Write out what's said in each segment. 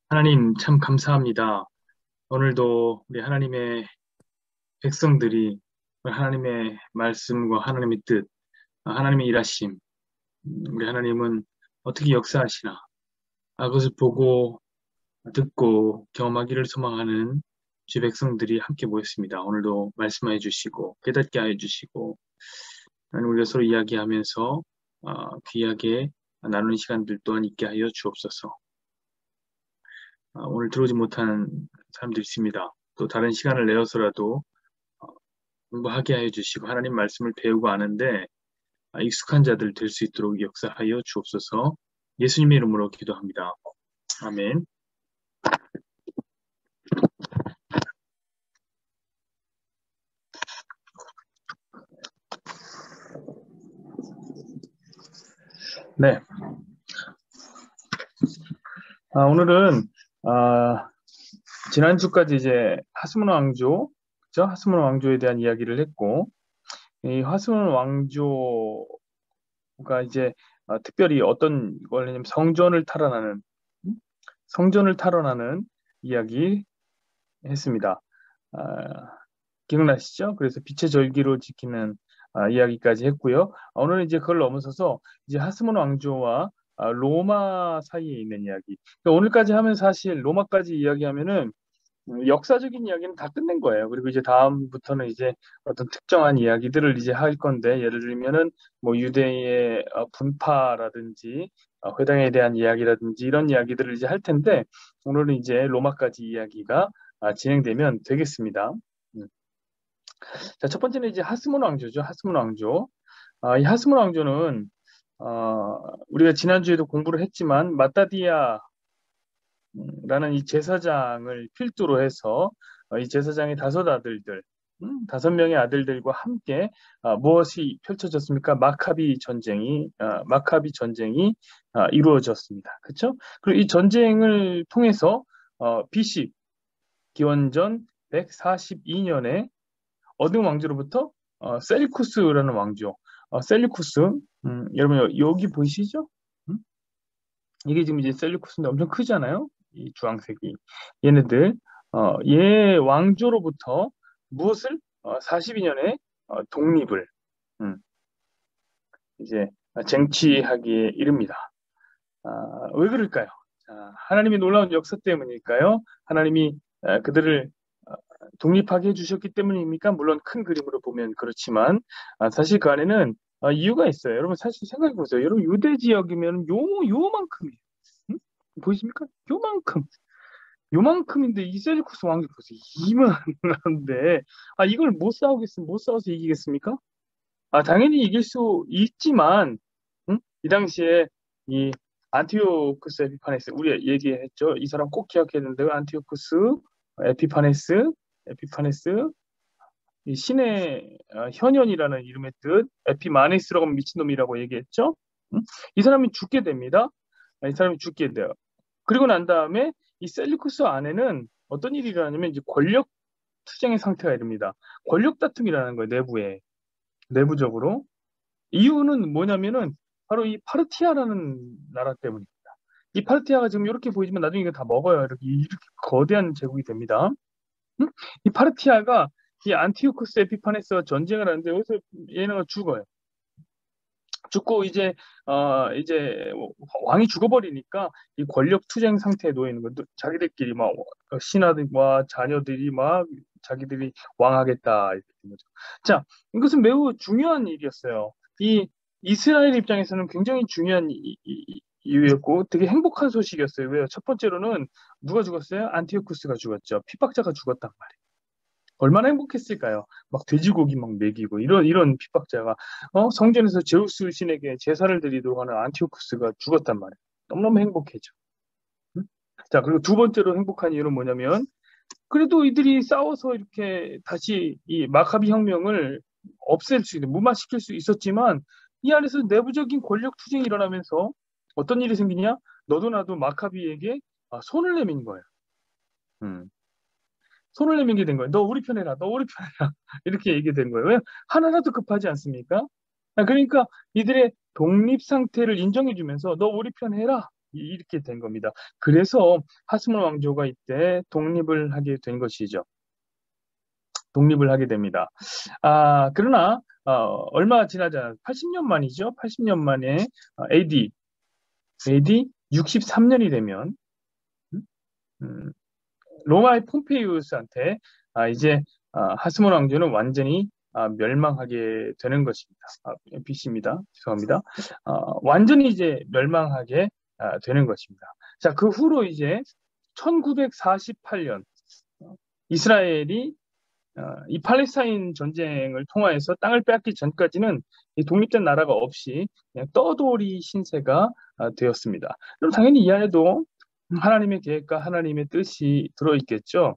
하나님 참 감사합니다. 오늘도 우리 하나님의 백성들이 하나님의 말씀과 하나님의 뜻, 하나님의 일하심, 우리 하나님은 어떻게 역사하시나, 그것을 보고 듣고 경험하기를 소망하는 주의 백성들이 함께 모였습니다. 오늘도 말씀해 주시고 깨닫게 하여 주시고 하나님 우리가 서로 이야기하면서 귀하게 나누는 시간들 또한 있게 하여 주옵소서. 오늘 들어오지 못한 사람들이 있습니다. 또 다른 시간을 내어서라도 어, 공부하게 하여 주시고 하나님 말씀을 배우고 아는데 익숙한 자들 될 수 있도록 역사하여 주옵소서. 예수님의 이름으로 기도합니다. 아멘. 네. 오늘은 지난주까지 이제 하스몬 왕조, 그죠? 하스몬 왕조에 대한 이야기를 했고, 이 하스몬 왕조가 이제 특별히 어떤 걸 하냐면 성전을 탈환하는 이야기 했습니다. 아, 기억나시죠? 그래서 빛의 절기로 지키는 이야기까지 했고요. 오늘은 이제 그걸 넘어서서 이제 하스몬 왕조와 로마 사이에 있는 이야기. 그러니까 오늘까지 하면 사실 로마까지 이야기하면은 역사적인 이야기는 다 끝낸 거예요. 그리고 이제 다음부터는 이제 어떤 특정한 이야기들을 이제 할 건데, 예를 들면은 뭐 유대의 분파라든지 회당에 대한 이야기라든지 이런 이야기들을 이제 할 텐데, 오늘은 이제 로마까지 이야기가 진행되면 되겠습니다. 자, 첫 번째는 이제 하스몬 왕조죠. 하스몬 왕조. 이 하스몬 왕조는 우리가 지난주에도 공부를 했지만 마따디아 라는 이 제사장을 필두로 해서 이 제사장의 다섯 명의 아들들과 함께 무엇이 펼쳐졌습니까? 마카비 전쟁이 이루어졌습니다. 그렇죠? 그리고 이 전쟁을 통해서 BC 기원전 142년에 어느 왕조로부터 셀리쿠스라는 왕조. 셀리쿠스. 여러분 여기 보이시죠? 음? 이게 지금 이제 셀리쿠스인데 엄청 크잖아요. 이 주황색이. 얘네들 얘 왕조로부터 무엇을 42년에 독립을 음, 이제 쟁취하기에 이릅니다. 왜 그럴까요? 자, 하나님의 놀라운 역사 때문일까요? 하나님이 그들을 독립하게 해주셨기 때문입니까? 물론 큰 그림으로 보면 그렇지만 사실 그 안에는 이유가 있어요. 여러분 사실 생각해 보세요. 여러분 유대 지역이면 요만큼이에요. 응? 보이십니까? 요만큼인데 이 셀주크스 왕조 보세요. 이만한데 이걸 못 싸워서 이기겠습니까? 당연히 이길 수 있지만 이 당시에 이 안티오쿠스 에피파네스 우리 얘기했죠. 이 사람 꼭 기억해야 되는데요. 안티오쿠스 에피파네스 이 신의 현현이라는 이름의 뜻 에피마네스라고 하면 미친놈이라고 얘기했죠. 이 사람이 죽게 됩니다. 이 사람이 죽게 돼요. 그리고 난 다음에 이 셀리쿠스 안에는 어떤 일이 일어나냐면 이제 권력 투쟁의 상태가 이릅니다. 권력 다툼이라는 거예요, 내부적으로. 이유는 뭐냐면은 바로 이 파르티아라는 나라 때문입니다. 이 파르티아가 지금 이렇게 보이지만 나중에 이거 다 먹어요. 이렇게 거대한 제국이 됩니다. 응? 이 파르티아가 이 안티오쿠스 에피파네스와 전쟁을 하는데 여기서 얘네가 죽어요. 죽고 이제 왕이 죽어버리니까 이 권력 투쟁 상태에 놓여 있는 것도 자기들끼리 막 신하들과 자녀들이 막 자기들이 왕하겠다 이렇게 된 거죠. 자, 이것은 매우 중요한 일이었어요. 이 이스라엘 입장에서는 굉장히 중요한 이유였고 되게 행복한 소식이었어요. 왜요? 첫 번째로는 누가 죽었어요? 안티오쿠스가 죽었죠. 핍박자가 죽었단 말이에요. 얼마나 행복했을까요? 막 돼지고기 막 먹이고 이런 핍박자가 성전에서 제우스 신에게 제사를 드리도록 하는 안티오쿠스가 죽었단 말이에요. 너무너무 행복해져. 응? 자, 그리고 두 번째로 행복한 이유는 뭐냐면 그래도 이들이 싸워서 이렇게 다시 이 마카비 혁명을 없앨 수 있는 무마시킬 수 있었지만 이 안에서 내부적인 권력 투쟁이 일어나면서 어떤 일이 생기냐? 너도 나도 마카비에게 손을 내민 거예요. 음. 손을 내밀게 된 거예요. 너 우리 편 해라. 너 우리 편 해라. 이렇게 얘기된 거예요. 왜? 하나라도 급하지 않습니까? 그러니까 이들의 독립 상태를 인정해 주면서 너 우리 편 해라. 이렇게 된 겁니다. 그래서 하스몬 왕조가 이때 독립을 하게 된 것이죠. 독립을 하게 됩니다. 그러나 얼마 지나지 않아 80년 만이죠. 80년 만에 AD 63년이 되면 음, 로마의 폼페이우스한테 이제 하스몬 왕조는 완전히 멸망하게 되는 것입니다. BC입니다. 죄송합니다. 완전히 이제 멸망하게 되는 것입니다. 자, 그 후로 이제 1948년 이스라엘이 이 팔레스타인 전쟁을 통하여서 땅을 빼앗기 전까지는 이 독립된 나라가 없이 그냥 떠돌이 신세가 되었습니다. 그럼 당연히 이 안에도 하나님의 계획과 하나님의 뜻이 들어있겠죠.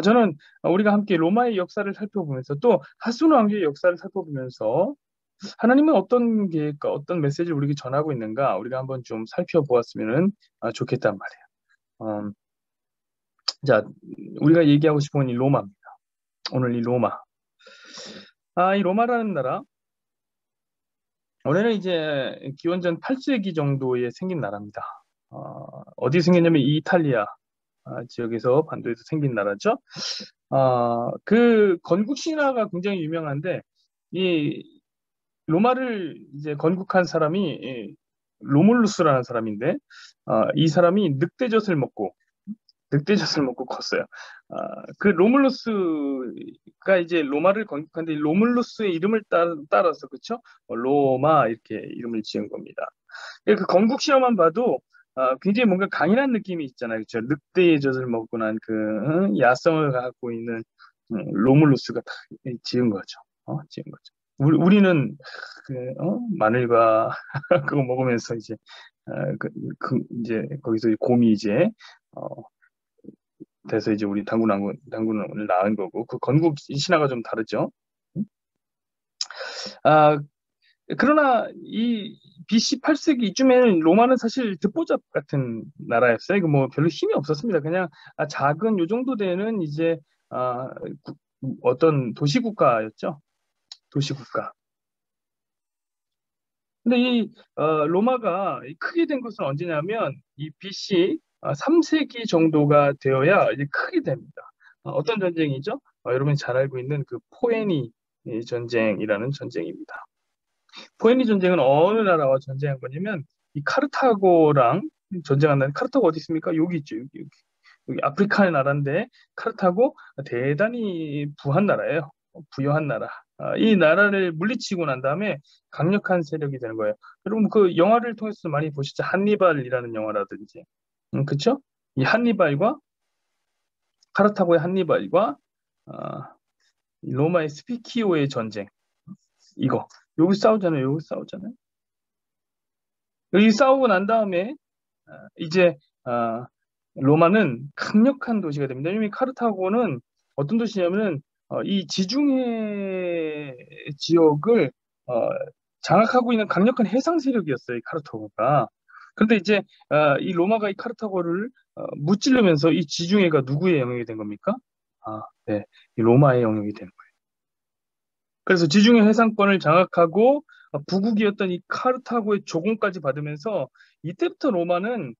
저는 우리가 함께 로마의 역사를 살펴보면서 또 하스몬 왕조의 역사를 살펴보면서 하나님은 어떤 계획과 어떤 메시지를 우리에게 전하고 있는가 우리가 한번 좀 살펴보았으면 좋겠단 말이에요. 자, 우리가 얘기하고 싶은 이 로마입니다. 오늘 이 로마. 이 로마라는 나라, 원래는 이제 기원전 8세기 정도에 생긴 나라입니다. 어디 생겼냐면 이탈리아 지역에서 반도에서 생긴 나라죠. 그 건국 신화가 굉장히 유명한데 이 로마를 이제 건국한 사람이 로물루스라는 사람인데 이 사람이 늑대젖을 먹고 컸어요. 그 로물루스가 이제 로마를 건국한데 로물루스의 이름을 따라서 그쵸? 로마 이렇게 이름을 지은 겁니다. 그 건국 시험만 봐도 굉장히 뭔가 강인한 느낌이 있잖아요. 그쵸? 늑대의 젖을 먹고 난 그 야성을 갖고 있는 로물루스가 딱 지은 거죠. 지은 거죠. 우리는 마늘과 그거 먹으면서 이제 이제 거기서 곰이 이제 어, 돼서 이제 우리 당군을 낳은 거고 그 건국 신화가 좀 다르죠. 아 그러나 이 BC 8세기 이쯤에는 로마는 사실 듣보잡 같은 나라였어요. 이거 뭐 별로 힘이 없었습니다. 그냥 작은 요 정도 되는 이제 어떤 도시국가였죠. 도시국가. 근데 이 로마가 크게 된 것은 언제냐면 이 BC 3세기 정도가 되어야 이제 크게 됩니다. 어떤 전쟁이죠? 여러분이 잘 알고 있는 그 포에니 전쟁이라는 전쟁입니다. 포에니 전쟁은 어느 나라와 전쟁한 거냐면 이 카르타고랑 전쟁한 나라. 카르타고 어디 있습니까? 여기 있죠. 여기 아프리카의 나라인데 카르타고 대단히 부한 나라예요. 부유한 나라. 이 나라를 물리치고 난 다음에 강력한 세력이 되는 거예요. 여러분 그 영화를 통해서 많이 보시죠. 한니발이라는 영화라든지. 그쵸? 이 한니발과 카르타고의 한니발과 로마의 스피키오의 전쟁. 이거. 여기 싸우잖아요. 여기 싸우잖아요. 여기 싸우고 난 다음에 이제 로마는 강력한 도시가 됩니다. 왜냐하면 카르타고는 어떤 도시냐면은 이 지중해 지역을 장악하고 있는 강력한 해상 세력이었어요. 이 카르타고가. 그런데 이제 이 로마가 이 카르타고를 무찌르면서 이 지중해가 누구의 영역이 된 겁니까? 네, 이 로마의 영역이 된 거예요. 그래서 지중해 해상권을 장악하고 부국이었던 이 카르타고의 조공까지 받으면서 이때부터 로마는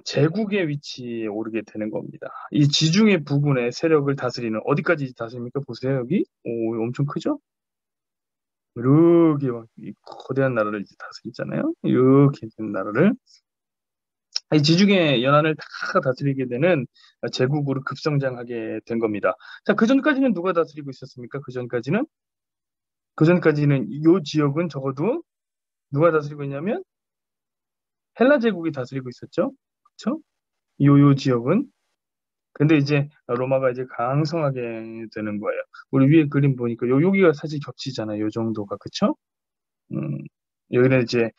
제국의 위치에 오르게 되는 겁니다. 이 지중해 부근의 세력을 다스리는 어디까지 다스립니까? 보세요 여기 엄청 크죠? 이렇게 막이 거대한 나라를 이제 다스리잖아요. 이렇게 된 나라를 이 지중해 연안을 다 다스리게 되는 제국으로 급성장하게 된 겁니다. 자, 그 전까지는 누가 다스리고 있었습니까? 그 전까지는 이 지역은 적어도 누가 다스리고 있냐면 헬라 제국이 다스리고 있었죠. 그렇죠? 요 지역은 근데 이제 로마가 이제 강성하게 되는 거예요. 우리 위에 그림 보니까 여기가 사실 겹치잖아요. 요 정도가 그쵸? 음, 여기는 이제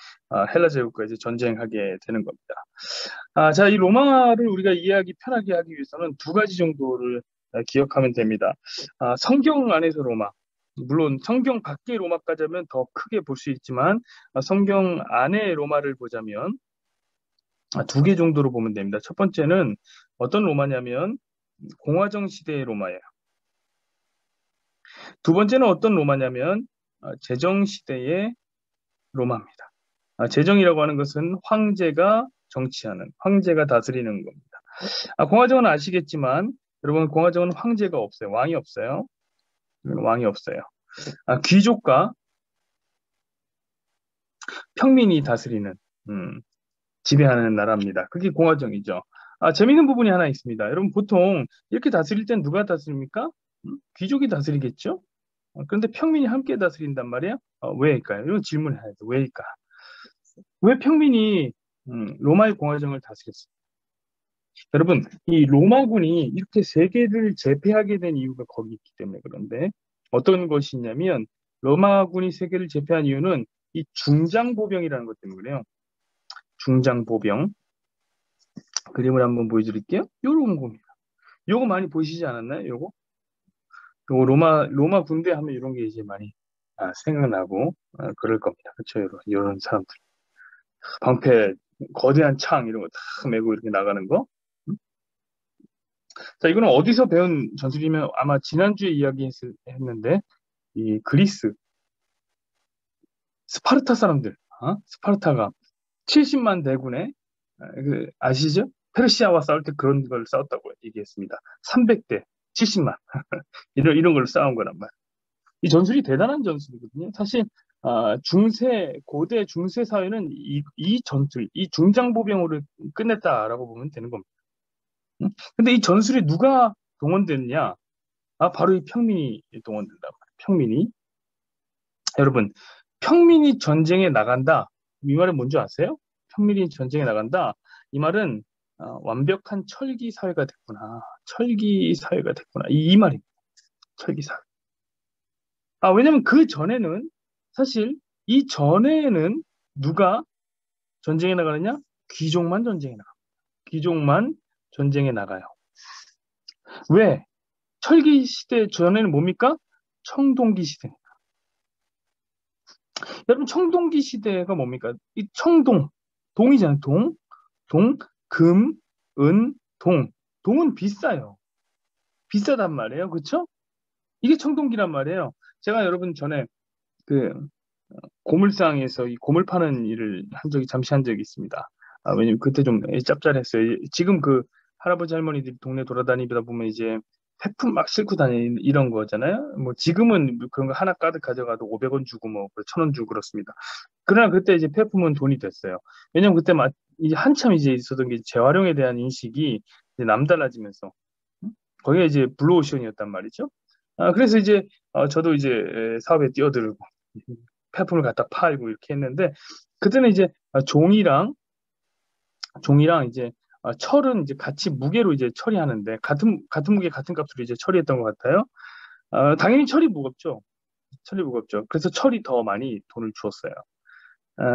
헬라 제국과 이제 전쟁하게 되는 겁니다. 자, 이 로마를 우리가 이해하기 편하게 하기 위해서는 두 가지 정도를 기억하면 됩니다. 성경 안에서 로마, 물론 성경 밖의 로마까지 하면 더 크게 볼 수 있지만 성경 안의 로마를 보자면 두 개 정도로 보면 됩니다. 첫 번째는 어떤 로마냐면 공화정 시대의 로마예요. 두 번째는 어떤 로마냐면 제정 시대의 로마입니다. 제정이라고 하는 것은 황제가 정치하는 황제가 다스리는 겁니다. 공화정은 아시겠지만 여러분 공화정은 황제가 없어요. 왕이 없어요. 왕이 없어요. 귀족과 평민이 다스리는 지배하는 나라입니다. 그게 공화정이죠. 재미있는 부분이 하나 있습니다. 여러분 보통 이렇게 다스릴 땐 누가 다스립니까? 귀족이 다스리겠죠? 그런데 평민이 함께 다스린단 말이에요. 왜일까요? 이런 질문을 해야 돼. 왜일까? 왜 평민이 로마의 공화정을 다스렸어요? 여러분, 이 로마군이 이렇게 세계를 제패하게 된 이유가 거기 있기 때문에 그런데 어떤 것이 있냐면 로마군이 세계를 제패한 이유는 이 중장보병이라는 것 때문에 그래요. 중장보병. 그림을 한번 보여드릴게요. 요런 겁니다. 요거 많이 보시지 않았나요? 요거 로마 군대 하면 이런 게 이제 많이 생각나고 그럴 겁니다. 그렇죠? 요런 사람들. 방패, 거대한 창 이런 거 다 메고 이렇게 나가는 거. 자, 이거는 어디서 배운 전술이면 아마 지난주에 이야기했는데 이 그리스 스파르타 사람들, 스파르타가 70만 대군에 아시죠? 페르시아와 싸울 때 그런 걸 싸웠다고 얘기했습니다. 300대 70만 이런 걸로 싸운 거란 말이에요. 이 전술이 대단한 전술이거든요. 사실 고대 중세 사회는 이 전술, 이 중장보병으로 끝냈다라고 보면 되는 겁니다. 근데 이 전술에 누가 동원됐냐? 바로 이 평민이 동원된다 말이에요. 평민이. 여러분, 평민이 전쟁에 나간다. 이 말은 뭔지 아세요? 평민이 전쟁에 나간다. 이 말은 완벽한 철기 사회가 됐구나. 철기 사회가 됐구나. 이 말입니다. 철기 사회. 왜냐면 그 전에는 사실 이 전에는 누가 전쟁에 나가느냐? 귀족만 전쟁에 나가. 귀족만 전쟁에 나가요. 왜? 철기 시대 전에는 뭡니까? 청동기 시대입니다. 여러분 청동기 시대가 뭡니까? 이 동이잖아요. 금, 은, 동. 동은 비싸요. 비싸단 말이에요. 그렇죠? 이게 청동기란 말이에요. 제가 여러분 전에 그 고물상에서 이 고물 파는 일을 잠시 한 적이 있습니다. 왜냐면 그때 좀 짭짤했어요. 지금 그 할아버지 할머니들이 동네 돌아다니다 보면 이제 폐품 막 싣고 다니는 이런 거잖아요. 뭐 지금은 그런 거 하나 가득 가져가도 500원 주고 뭐 1,000원 주고 그렇습니다. 그러나 그때 이제 폐품은 돈이 됐어요. 왜냐면 그때 이제 한참 이제 있었던 게 재활용에 대한 인식이 이제 남달라지면서 거기가 이제 블루오션이었단 말이죠. 그래서 이제 저도 이제 사업에 뛰어들고 폐품을 갖다 팔고 이렇게 했는데 그때는 이제 종이랑 이제 철은 이제 같이 무게로 이제 처리하는데 같은 무게 같은 값으로 이제 처리했던 것 같아요. 당연히 철이 무겁죠. 그래서 철이 더 많이 돈을 주었어요.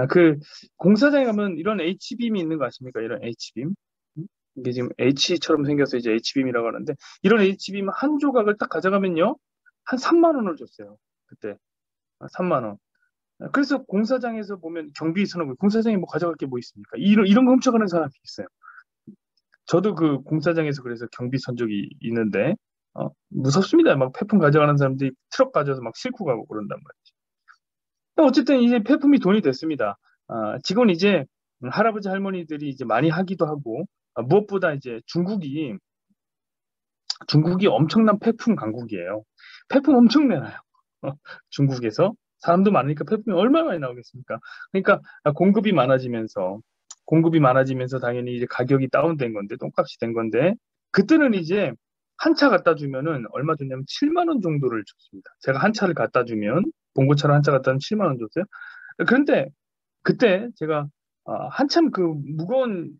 그 공사장에 가면 이런 H빔이 있는 거 아십니까? 이런 H빔. 이게 지금 H처럼 생겨서 이제 H빔이라고 하는데 이런 H빔 한 조각을 딱 가져가면요. 한 3만 원을 줬어요. 그때 3만 원. 그래서 공사장에서 보면 경비 선언, 공사장에 뭐 가져갈 게 뭐 있습니까? 이런 거 훔쳐가는 사람이 있어요. 저도 그 공사장에서 그래서 경비 선 적이 있는데, 무섭습니다. 막 폐품 가져가는 사람들이 트럭 가져서 막 싣고 가고 그런단 말이죠. 어쨌든 이제 폐품이 돈이 됐습니다. 지금은 이제 할아버지 할머니들이 이제 많이 하기도 하고, 무엇보다 이제 중국이 엄청난 폐품 강국이에요. 폐품 엄청 내놔요. 중국에서. 사람도 많으니까 폐품이 얼마나 많이 나오겠습니까? 그러니까 공급이 많아지면서 당연히 이제 가격이 다운된 건데, 똥값이 된 건데, 그때는 이제 한 차 갖다 주면은 얼마 줬냐면 7만 원 정도를 줬습니다. 제가 한 차를 갖다 주면, 봉고차를 한 차 갖다 주면 7만 원 줬어요. 그런데 그때 제가 한참 그 무거운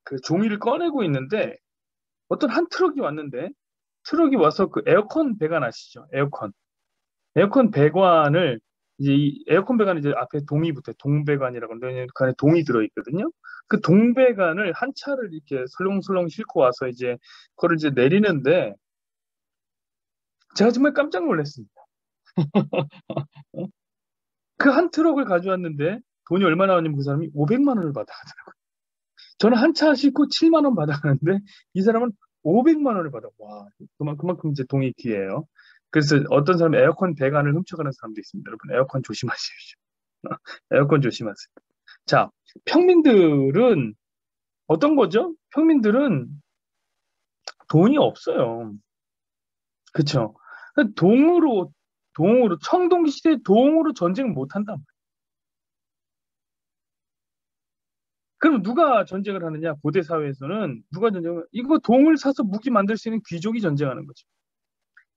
그 종이를 꺼내고 있는데 어떤 한 트럭이 왔는데 트럭이 와서 그 에어컨 배관 아시죠? 에어컨 배관을 이제 이 에어컨 배관 이제 앞에 동이 붙어 동배관이라고 하는데 그 안에 동이 들어있거든요. 그 동배관을 한 차를 이렇게 설렁설렁 싣고 와서 이제 그걸 이제 내리는데 제가 정말 깜짝 놀랐습니다. 그 한 트럭을 가져왔는데 돈이 얼마 나왔냐면 그 사람이 500만 원을 받아가더라고요. 저는 한 차 싣고 7만 원 받아가는데 이 사람은 500만 원을 받아. 와, 그만큼 이제 동이 귀해요. 그래서 어떤 사람은 에어컨 배관을 훔쳐가는 사람도 있습니다. 여러분, 에어컨 조심하십시오. 에어컨 조심하세요. 자, 평민들은 어떤 거죠? 평민들은 돈이 없어요. 그쵸? 동으로, 청동기 시대에 동으로 전쟁을 못 한다. 그럼 누가 전쟁을 하느냐? 고대 사회에서는 누가 전쟁을, 이거 동을 사서 무기 만들 수 있는 귀족이 전쟁하는 거죠.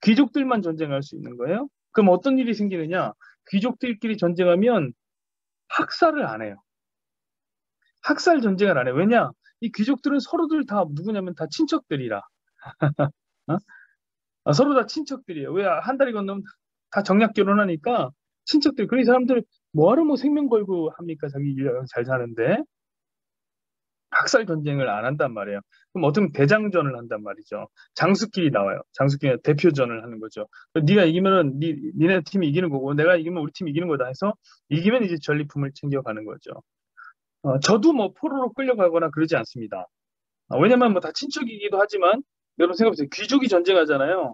귀족들만 전쟁할 수 있는 거예요. 그럼 어떤 일이 생기느냐? 귀족들끼리 전쟁하면 학살을 안 해요. 학살 전쟁을 안 해요. 왜냐? 이 귀족들은 서로들 다 누구냐면 다 친척들이라. 어? 서로 다 친척들이에요. 왜 한 다리 건너면 다 정략 결혼하니까 친척들. 그런 사람들 뭐하러 뭐 생명 걸고 합니까? 자기 일 잘 사는데. 학살 전쟁을 안 한단 말이에요. 그럼 어떻게 보면 대장전을 한단 말이죠. 장수끼리 나와요. 장수끼리 대표전을 하는 거죠. 네가 이기면은 니네 팀이 이기는 거고 내가 이기면 우리 팀이 이기는 거다 해서 이기면 이제 전리품을 챙겨가는 거죠. 저도 뭐 포로로 끌려가거나 그러지 않습니다. 왜냐면 뭐 다 친척이기도 하지만 여러분 생각해보세요. 귀족이 전쟁하잖아요.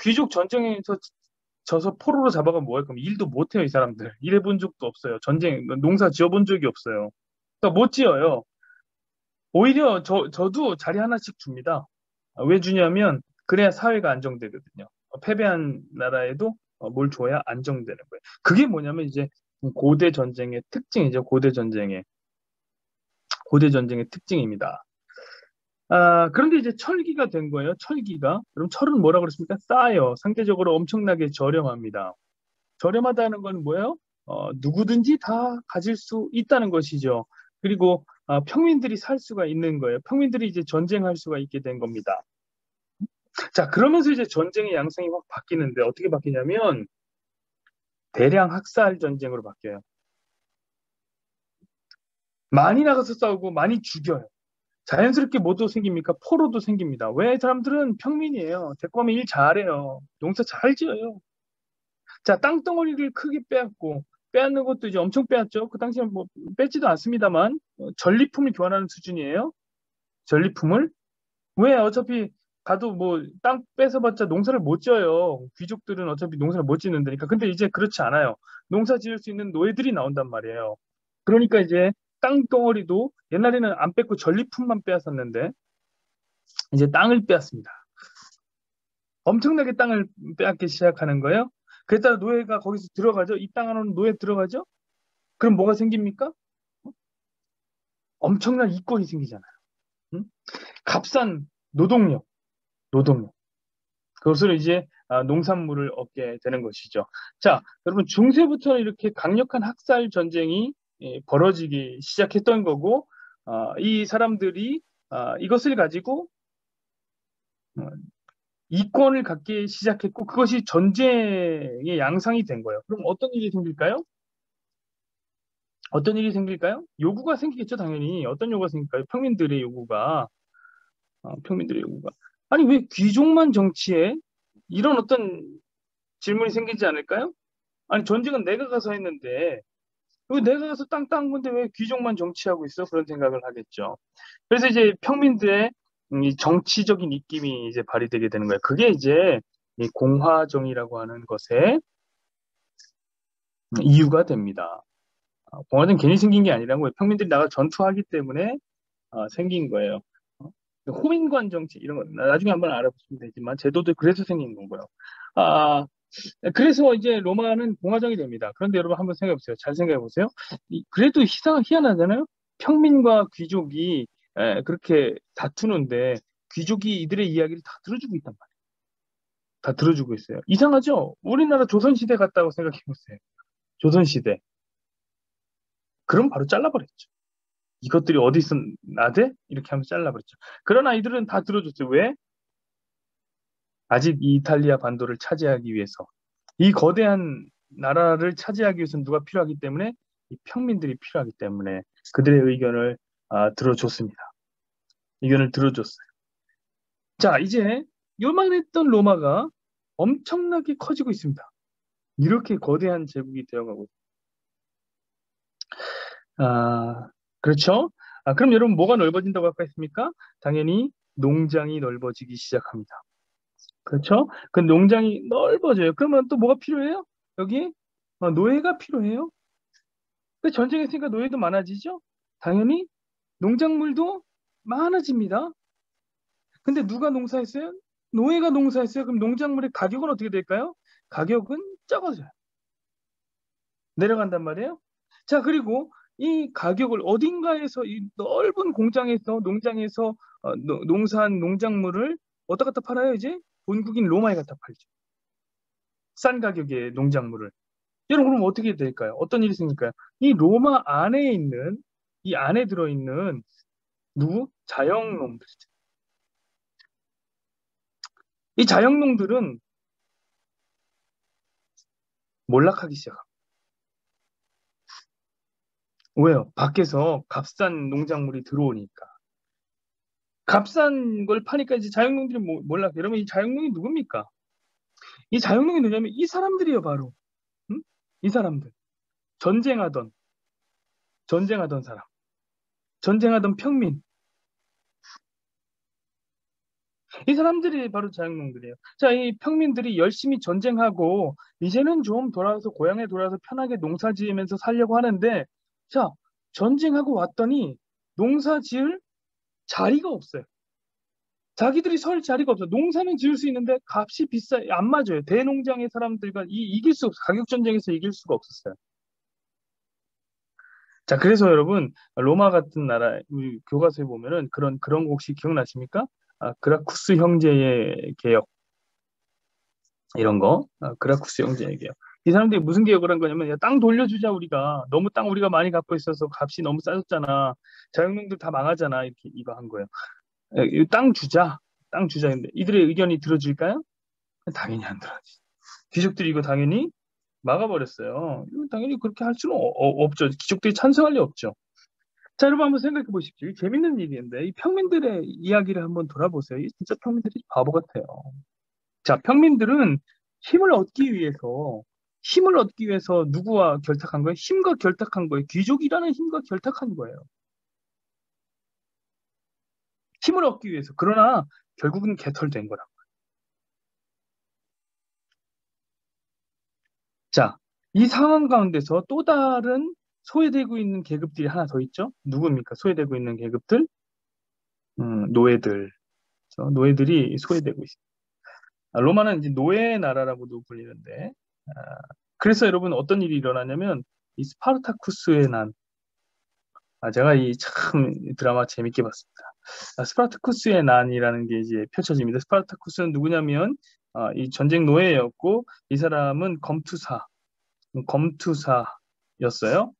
귀족 전쟁에서 져서 포로로 잡아가면 뭐 할 거면 일도 못 해요, 이 사람들. 일해본 적도 없어요. 농사 지어본 적이 없어요. 그러니까 못 지어요. 오히려 저도 자리 하나씩 줍니다. 왜 주냐면, 그래야 사회가 안정되거든요. 패배한 나라에도 뭘 줘야 안정되는 거예요. 그게 뭐냐면 이제 고대 전쟁의 특징이죠. 고대 전쟁의 특징입니다. 그런데 이제 철기가 된 거예요. 철기가. 그럼 철은 뭐라 그랬습니까? 싸요. 상대적으로 엄청나게 저렴합니다. 저렴하다는 건 뭐예요? 누구든지 다 가질 수 있다는 것이죠. 그리고 평민들이 살 수가 있는 거예요. 평민들이 이제 전쟁할 수가 있게 된 겁니다. 자, 그러면서 이제 전쟁의 양상이 확 바뀌는데 어떻게 바뀌냐면 대량 학살 전쟁으로 바뀌어요. 많이 나가서 싸우고 많이 죽여요. 자연스럽게 뭐도 생깁니까? 포로도 생깁니다. 왜? 사람들은 평민이에요. 대꾸하면 일 잘해요. 농사 잘 지어요. 자, 땅덩어리를 크게 빼앗고, 빼앗는 것도 이제 엄청 빼앗죠. 그 당시에 뭐 뺏지도 않습니다만, 전리품을 교환하는 수준이에요. 전리품을. 왜? 어차피 가도 뭐 땅 뺏어봤자 농사를 못 지어요. 귀족들은 어차피 농사를 못 짓는다니까. 근데 이제 그렇지 않아요. 농사 지을 수 있는 노예들이 나온단 말이에요. 그러니까 이제 땅덩어리도 옛날에는 안 뺏고 전리품만 빼앗았는데, 이제 땅을 빼앗습니다. 엄청나게 땅을 빼앗기 시작하는 거예요. 그랬다가 노예가 거기서 들어가죠. 이 땅 안으로 노예 들어가죠. 그럼 뭐가 생깁니까? 엄청난 이권이 생기잖아요. 응? 값싼 노동력. 그것으로 이제 농산물을 얻게 되는 것이죠. 자, 여러분 중세부터 이렇게 강력한 학살 전쟁이 벌어지기 시작했던 거고, 이 사람들이 이것을 가지고 어, 이권을 갖기 시작했고, 그것이 전쟁의 양상이 된 거예요. 그럼 어떤 일이 생길까요? 어떤 일이 생길까요? 요구가 생기겠죠, 당연히. 어떤 요구가 생길까요? 평민들의 요구가. 아니, 왜 귀족만 정치해? 이런 어떤 질문이 생기지 않을까요? 아니, 전쟁은 내가 가서 했는데, 왜 내가 가서 땅 딴 건데 왜 귀족만 정치하고 있어? 그런 생각을 하겠죠. 그래서 이제 평민들의 이 정치적인 입김이 이제 발휘되게 되는 거예요. 그게 이제 이 공화정이라고 하는 것의 이유가 됩니다. 공화정 괜히 생긴 게 아니라고요. 평민들이 나가 전투하기 때문에 생긴 거예요. 어? 호민관 정치 이런 거 나중에 한번 알아보시면 되지만 제도도 그래서 생긴 거고요. 아, 그래서 이제 로마는 공화정이 됩니다. 그런데 여러분 한번 생각해 보세요. 잘 생각해 보세요. 그래도 희한하잖아요. 평민과 귀족이 그렇게 다투는데 귀족이 이들의 이야기를 다 들어주고 있단 말이에요. 다 들어주고 있어요. 이상하죠? 우리나라 조선시대 같다고 생각해 보세요. 조선시대. 그럼 바로 잘라버렸죠. 이것들이 어디서 나대? 이렇게 하면 잘라버렸죠. 그런 아이들은 다 들어줬어요. 왜? 아직 이 이탈리아 반도를 차지하기 위해서. 이 거대한 나라를 차지하기 위해서는 누가 필요하기 때문에? 이 평민들이 필요하기 때문에 그들의 의견을 들어줬습니다. 의견을 들어줬어요. 자, 이제 요만했던 로마가 엄청나게 커지고 있습니다. 이렇게 거대한 제국이 되어가고. 그렇죠? 그럼 여러분 뭐가 넓어진다고 아까 했습니까? 당연히 농장이 넓어지기 시작합니다. 그렇죠? 그 농장이 넓어져요. 그러면 또 뭐가 필요해요? 여기 노예가 필요해요. 그 전쟁했으니까 노예도 많아지죠? 당연히 농작물도 많아집니다. 근데 누가 농사했어요? 노예가 농사했어요. 그럼 농작물의 가격은 어떻게 될까요? 가격은 적어져요. 내려간단 말이에요. 자, 그리고 이 가격을 어딘가에서 이 넓은 공장에서 농장에서 농사한 농작물을 어디다 갖다 팔아요, 이제? 본국인 로마에 갖다 팔죠. 싼 가격의 농작물을. 여러분, 그럼 어떻게 될까요? 어떤 일이 생길까요? 이 로마 안에 있는, 이 안에 들어있는 누구? 자영농들이죠. 이 자영농들은 몰락하기 시작합니다. 왜요? 밖에서 값싼 농작물이 들어오니까. 값싼 걸 파니까 이제 자영농들이 몰락. 여러분, 이 자영농이 누굽니까? 이 자영농이 누구냐면 이 사람들이요, 바로. 응? 이 사람들. 전쟁하던, 전쟁하던 사람. 전쟁하던 평민. 이 사람들이 바로 자영농들이에요. 자, 이 평민들이 열심히 전쟁하고 이제는 좀 돌아와서 고향에 돌아와서 편하게 농사 지으면서 살려고 하는데, 자, 전쟁하고 왔더니 농사 지을 자리가 없어요. 자기들이 설 자리가 없어요. 농사는 지을 수 있는데 값이 안 맞아요. 대농장의 사람들과 이길 수 없어요. 가격 전쟁에서 이길 수가 없었어요. 자, 그래서 여러분, 로마 같은 나라, 우리 교과서에 보면은 그런 거 혹시 기억나십니까? 그라쿠스 형제의 개혁, 이런 거. 그라쿠스 형제의 개혁. 이 사람들이 무슨 개혁을 한 거냐면, 야, 땅 돌려주자, 우리가. 너무 땅 우리가 많이 갖고 있어서 값이 너무 싸졌잖아. 자영농들 다 망하잖아. 이렇게 이거 한 거예요. 땅 주자. 땅 주자. 근데 이들의 의견이 들어질까요? 당연히 안 들어지. 귀족들이 이거 당연히 막아버렸어요. 이거 당연히 그렇게 할 수는 없죠. 귀족들이 찬성할 리 없죠. 자, 여러분 한번 생각해 보십시오. 이 재밌는 일인데, 이 평민들의 이야기를 한번 돌아보세요. 이 진짜 평민들이 바보 같아요. 자, 평민들은 힘을 얻기 위해서 누구와 결탁한 거예요? 힘과 결탁한 거예요. 귀족이라는 힘과 결탁한 거예요. 힘을 얻기 위해서. 그러나 결국은 개털된 거라. 자, 이 상황 가운데서 또 다른 소외되고 있는 계급들이 하나 더 있죠? 누굽니까? 소외되고 있는 계급들? 노예들. 노예들이 소외되고 있습니다. 로마는 이제 노예 나라라고도 불리는데, 아, 그래서 여러분 어떤 일이 일어나냐면, 이 스파르타쿠스의 난, 제가 이 참 드라마 재밌게 봤습니다. 스파르타쿠스의 난이라는 게 이제 펼쳐집니다. 스파르타쿠스는 누구냐면, 이 전쟁 노예였고, 이 사람은 검투사였어요.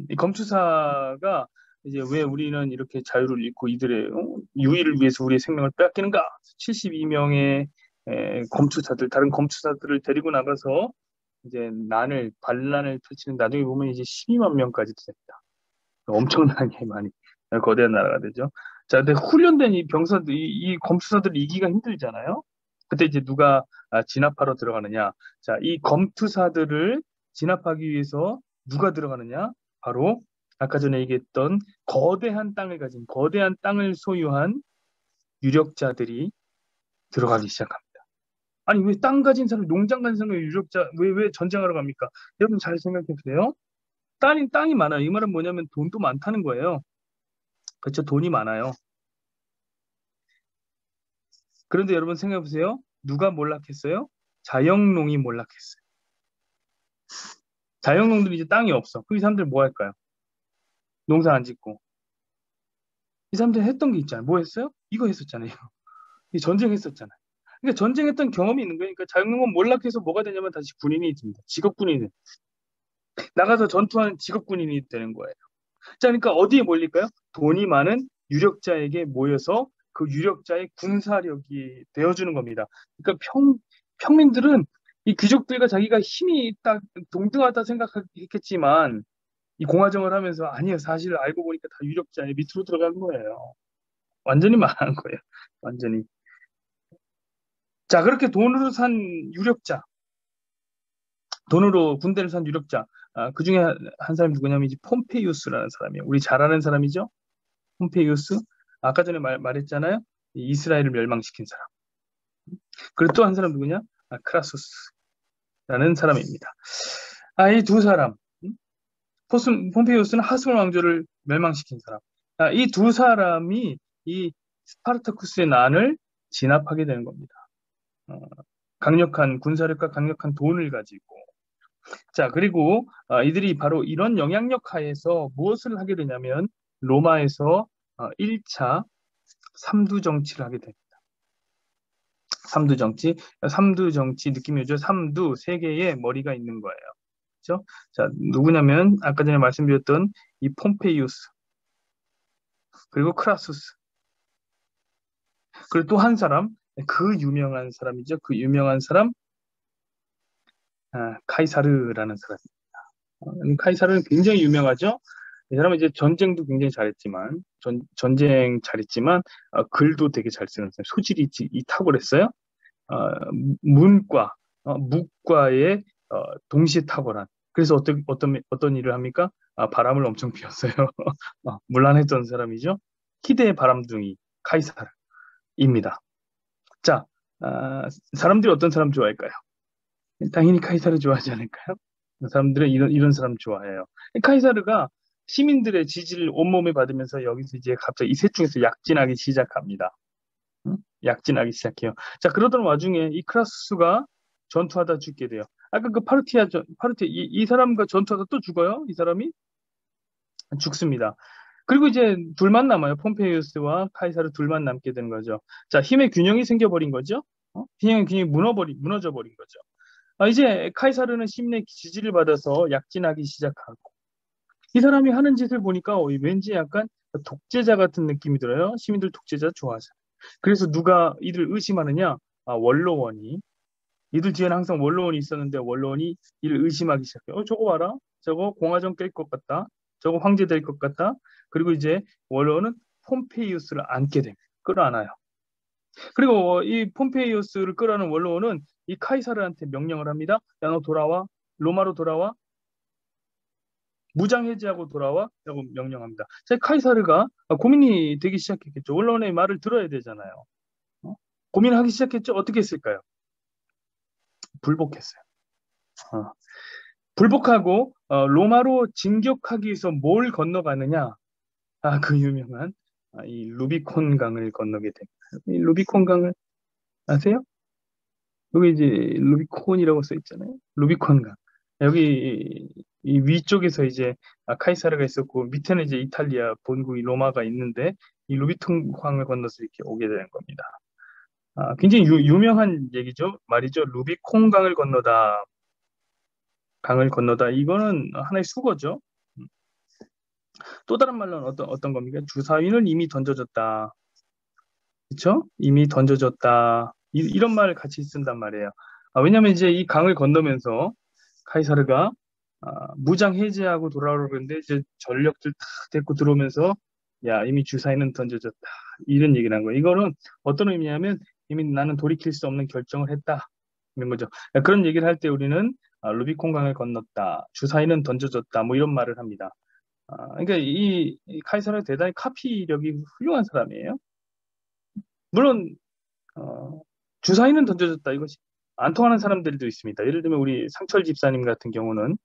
이 검투사가 이제 왜 우리는 이렇게 자유를 잃고 이들의 유의를 위해서 우리의 생명을 빼앗기는가? 72명의 검투사들, 다른 검투사들을 데리고 나가서 이제 반란을 펼치는, 나중에 보면 이제 12만 명까지 됩니다. 엄청나게 많이 거대한 나라가 되죠. 자, 근데 훈련된 이 병사들, 이 검투사들 이기가 힘들잖아요. 그때 이제 누가 진압하러 들어가느냐? 자, 이 검투사들을 진압하기 위해서 누가 들어가느냐? 바로 아까 전에 얘기했던 거대한 땅을 소유한 유력자들이 들어가기 시작합니다. 아니, 왜 땅 가진 사람, 농장 가진 사람이 유력자, 왜 전쟁하러 갑니까? 여러분 잘 생각해 보세요. 땅이 많아요. 이 말은 뭐냐면 돈도 많다는 거예요. 그렇죠. 돈이 많아요. 그런데 여러분 생각해 보세요. 누가 몰락했어요? 자영농이 몰락했어요. 자영농들이 이제 땅이 없어. 그럼 이 사람들 뭐 할까요? 농사 안 짓고. 이 사람들 했던 게 있잖아요. 뭐 했어요? 이거 했었잖아요. 이 전쟁했었잖아요. 그러니까 전쟁했던 경험이 있는 거예요. 그러니까 자영농은 몰락해서 뭐가 되냐면 다시 군인이 됩니다. 직업군인이. 나가서 전투하는 직업군인이 되는 거예요. 자, 그러니까 어디에 몰릴까요? 돈이 많은 유력자에게 모여서 그 유력자의 군사력이 되어주는 겁니다. 그러니까 평민들은 이 귀족들과 자기가 힘이 딱 동등하다 생각했겠지만 이 공화정을 하면서 아니요, 사실 알고 보니까 다 유력자의 밑으로 들어간 거예요. 완전히 망한 거예요. 완전히. 자, 그렇게 돈으로 산 유력자, 돈으로 군대를 산 유력자, 그 중에 한 사람이 누구냐면 이제 폼페이우스라는 사람이에요. 우리 잘 아는 사람이죠. 폼페이우스. 아까 전에 말했잖아요. 이스라엘을 멸망시킨 사람. 그리고 또 한 사람 누구냐? 크라소스라는 사람입니다. 이 두 사람. 폼페이우스는 하스몬 왕조를 멸망시킨 사람. 이 두 사람이 이 스파르타쿠스의 난을 진압하게 되는 겁니다. 강력한 군사력과 강력한 돈을 가지고. 자, 그리고 이들이 바로 이런 영향력 하에서 무엇을 하게 되냐면 로마에서 1차 삼두 정치를 하게 됩니다. 삼두 정치 느낌이 오죠. 삼두, 세 개의 머리가 있는 거예요. 그렇죠? 자, 누구냐면 아까 전에 말씀드렸던 이 폼페이우스, 그리고 크라수스, 그리고 또 한 사람, 그 유명한 사람이죠. 그 유명한 사람, 카이사르라는 사람입니다. 카이사르는 굉장히 유명하죠. 이 사람은 이제 전쟁도 굉장히 잘했지만, 전쟁 잘했지만, 글도 되게 잘 쓰는 사람, 소질이 탁월했어요. 문과, 무과에 동시에 탁월한. 그래서 어떤 일을 합니까? 바람을 엄청 피웠어요. 문란했던 사람이죠. 희대의 바람둥이 카이사르입니다. 자, 사람들이 어떤 사람 좋아할까요? 당연히 카이사르 좋아하지 않을까요? 사람들은 이런 사람 좋아해요. 카이사르가 시민들의 지지를 온몸에 받으면서 여기서 이제 갑자기 이 셋 중에서 약진하기 시작합니다. 약진하기 시작해요. 자, 그러던 와중에 이 크라수스가 전투하다 죽게 돼요. 아까 그 파르티아 이 사람과 전투하다 또 죽어요. 이 사람이 죽습니다. 그리고 이제 둘만 남아요. 폼페이우스와 카이사르 둘만 남게 되는 거죠. 자, 힘의 균형이 생겨버린 거죠. 힘의 균형이 무너져 버린 거죠. 이제 카이사르는 시민의 지지를 받아서 약진하기 시작하고, 이 사람이 하는 짓을 보니까 왠지 약간 독재자 같은 느낌이 들어요. 시민들 독재자 좋아하잖아요. 그래서 누가 이들 의심하느냐? 원로원이. 이들 뒤에는 항상 원로원이 있었는데 원로원이 이를 의심하기 시작해요. 저거 봐라. 저거 공화정 깰 것 같다. 저거 황제 될 것 같다. 그리고 이제 원로원은 폼페이우스를 안게 됩니다. 끌어안아요. 그리고 이 폼페이우스를 끌어안은 원로원은 이 카이사르한테 명령을 합니다. 야, 너 돌아와. 로마로 돌아와. 무장 해제하고 돌아와. 라고 명령합니다. 자, 카이사르가 고민이 되기 시작했겠죠. 원로원의 말을 들어야 되잖아요. 고민하기 시작했죠. 어떻게 했을까요? 불복했어요. 불복하고 로마로 진격하기 위해서 뭘 건너가느냐? 그 유명한 이 루비콘 강을 건너게 됩니다. 이 루비콘 강을 아세요? 여기 이제 루비콘이라고 써 있잖아요. 루비콘 강. 여기 이 위쪽에서 이제 카이사르가 있었고 밑에는 이제 이탈리아 본국이 로마가 있는데 이 루비콘 강을 건너서 이렇게 오게 되는 겁니다. 굉장히 유명한 얘기죠. 말이죠. 루비콘 강을 건너다. 강을 건너다. 이거는 하나의 수거죠. 또 다른 말로는 어떤 겁니까? 주사위는 이미 던져졌다. 그렇죠? 이미 던져졌다. 이런 말을 같이 쓴단 말이에요. 왜냐하면 이제 이 강을 건너면서 카이사르가 무장 해제하고 돌아오려고 그러는데 이제 전력들 다 데리고 들어오면서 야, 이미 주사위는 던져졌다. 이런 얘기를 한 거예요. 이거는 어떤 의미냐면 이미 나는 돌이킬 수 없는 결정을 했다. 이런 거죠. 그런 얘기를 할 때 우리는 루비콘 강을 건넜다. 주사위는 던져졌다. 뭐 이런 말을 합니다. 그러니까 이 카이사르는 대단히 카피력이 훌륭한 사람이에요. 물론 주사위는 던져졌다. 이것이 안 통하는 사람들도 있습니다. 예를 들면 우리 상철 집사님 같은 경우는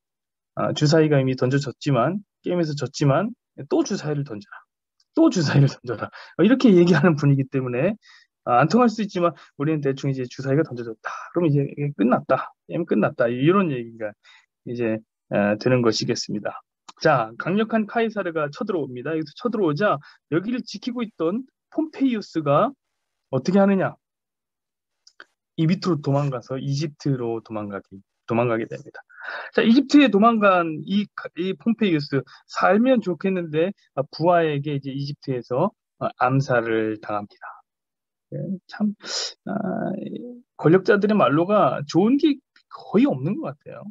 주사위가 이미 던져졌지만 게임에서 졌지만 또 주사위를 던져라. 또 주사위를 던져라. 이렇게 얘기하는 분이기 때문에 안 통할 수 있지만 우리는 대충 이제 주사위가 던져졌다. 그럼 이제 끝났다. 게임 끝났다. 이런 얘기가 이제 되는 것이겠습니다. 자, 강력한 카이사르가 쳐들어옵니다. 여기서 쳐들어오자 여기를 지키고 있던 폼페이우스가 어떻게 하느냐? 이 밑으로 도망가서 이집트로 도망가게 됩니다. 자, 이집트에 도망간 이 폼페이우스 살면 좋겠는데 부하에게 이제 이집트에서 암살을 당합니다. 참 권력자들의 말로가 좋은 게 거의 없는 것 같아요.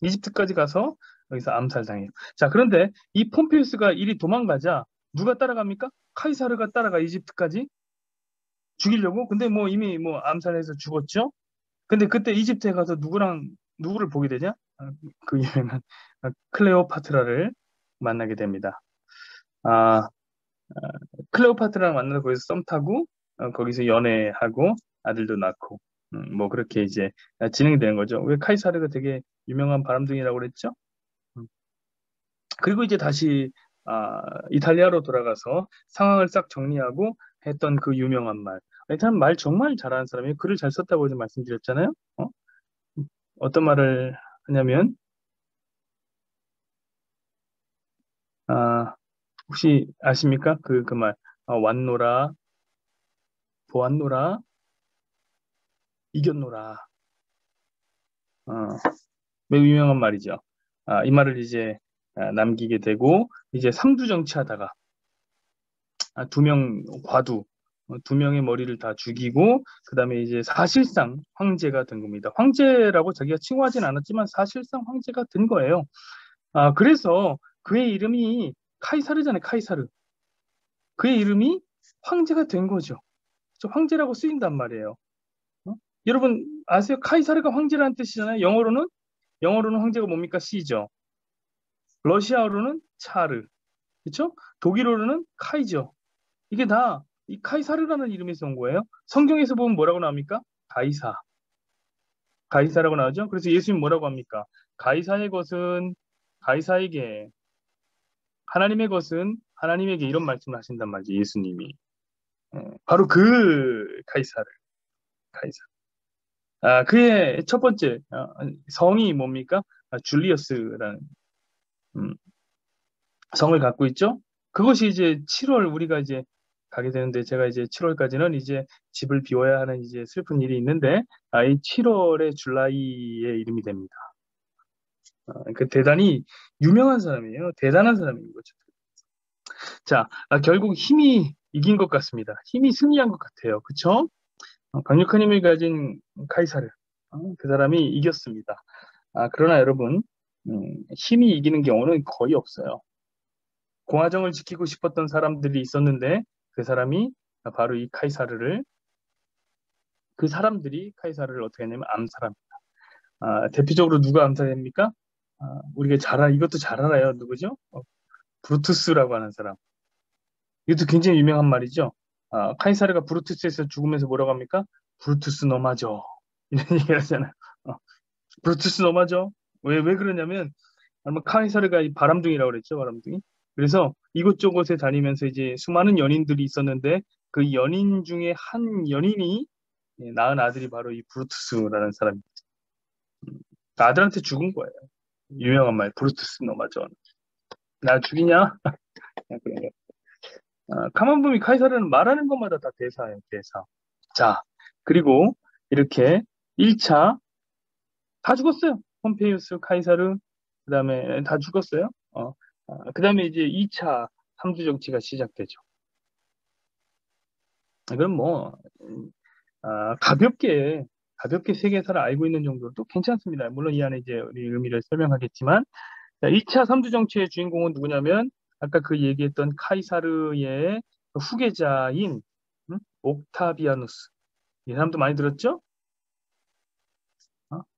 이집트까지 가서 여기서 암살당해요. 자, 그런데 이 폼페이우스가 이리 도망가자 누가 따라갑니까? 카이사르가 따라가 이집트까지 죽이려고. 근데 뭐 이미 뭐 암살해서 죽었죠. 근데 그때 이집트에 가서 누구를 보게 되냐? 그 유명한 클레오파트라를 만나게 됩니다. 아, 클레오파트라를 만나서 거기서 썸 타고 거기서 연애하고 아들도 낳고 뭐 그렇게 이제 진행이 되는 거죠. 왜 카이사르가 되게 유명한 바람둥이라고 그랬죠? 그리고 이제 다시 이탈리아로 돌아가서 상황을 싹 정리하고 했던 그 유명한 말. 이 사람 말 정말 잘하는 사람이에요. 글을 잘 썼다고 좀 말씀드렸잖아요. 어떤 말을 하냐면 아, 혹시 아십니까? 그 말. 왔노라, 보았노라, 이겼노라. 어, 매우 유명한 말이죠. 이 말을 이제 남기게 되고 이제 삼두정치하다가 두 명 과두 두 명의 머리를 다 죽이고 그다음에 이제 사실상 황제가 된 겁니다. 황제라고 자기가 칭호하진 않았지만 사실상 황제가 된 거예요. 그래서 그의 이름이 카이사르잖아요. 카이사르. 그의 이름이 황제가 된 거죠. 황제라고 쓰인단 말이에요. 여러분 아세요? 카이사르가 황제라는 뜻이잖아요. 영어로는 황제가 뭡니까? 시죠. 러시아어로는 차르. 그렇죠? 독일어로는 카이저. 이게 다 이 카이사르라는 이름에서 온 거예요. 성경에서 보면 뭐라고 나옵니까? 가이사. 가이사라고 나오죠. 그래서 예수님 뭐라고 합니까? 가이사의 것은 가이사에게, 하나님의 것은 하나님에게 이런 말씀을 하신단 말이죠. 예수님이. 바로 그 카이사르. 카이사. 그의 첫 번째 성이 뭡니까? 줄리어스라는 음, 성을 갖고 있죠. 그것이 이제 7월 우리가 이제 가게 되는데 제가 이제 7월까지는 이제 집을 비워야 하는 이제 슬픈 일이 있는데 이 7월의 줄라이의 이름이 됩니다. 그 대단히 유명한 사람이에요. 대단한 사람인 거죠. 자, 결국 힘이 이긴 것 같습니다. 힘이 승리한 것 같아요. 그쵸? 강력한 힘을 가진 카이사르. 그 사람이 이겼습니다. 그러나 여러분, 힘이 이기는 경우는 거의 없어요. 공화정을 지키고 싶었던 사람들이 있었는데 그 사람이 바로 이 카이사르를 그 사람들이 카이사르를 어떻게 했냐면 암살합니다. 대표적으로 누가 암살합니까? 우리가 이것도 잘 알아요. 누구죠? 브루투스라고 하는 사람. 이것도 굉장히 유명한 말이죠. 카이사르가 브루투스에서 죽으면서 뭐라고 합니까? 브루투스 너마저 이런 얘기를 하잖아요. 브루투스 너마저 왜 그러냐면 아마 카이사르가 이 바람둥이라고 그랬죠. 바람둥이. 그래서 이곳저곳에 다니면서 이제 수많은 연인들이 있었는데 그 연인 중에 한 연인이 낳은 아들이 바로 이 브루투스라는 사람입니다. 아들한테 죽은 거예요. 유명한 말, 브루투스 너마저. 나 죽이냐? 그런 거. 가만 보면 카이사르는 말하는 것마다 다 대사예요, 대사. 자, 그리고 이렇게 1차 다 죽었어요. 폼페이우스, 카이사르, 그 다음에 다 죽었어요. 그 다음에 이제 2차 삼두 정치가 시작되죠. 그럼 뭐, 가볍게 세계사를 알고 있는 정도도 괜찮습니다. 물론 이 안에 이제 우리 의미를 설명하겠지만, 자, 2차 삼두 정치의 주인공은 누구냐면, 아까 그 얘기했던 카이사르의 후계자인 옥타비아누스. 이 사람도 많이 들었죠?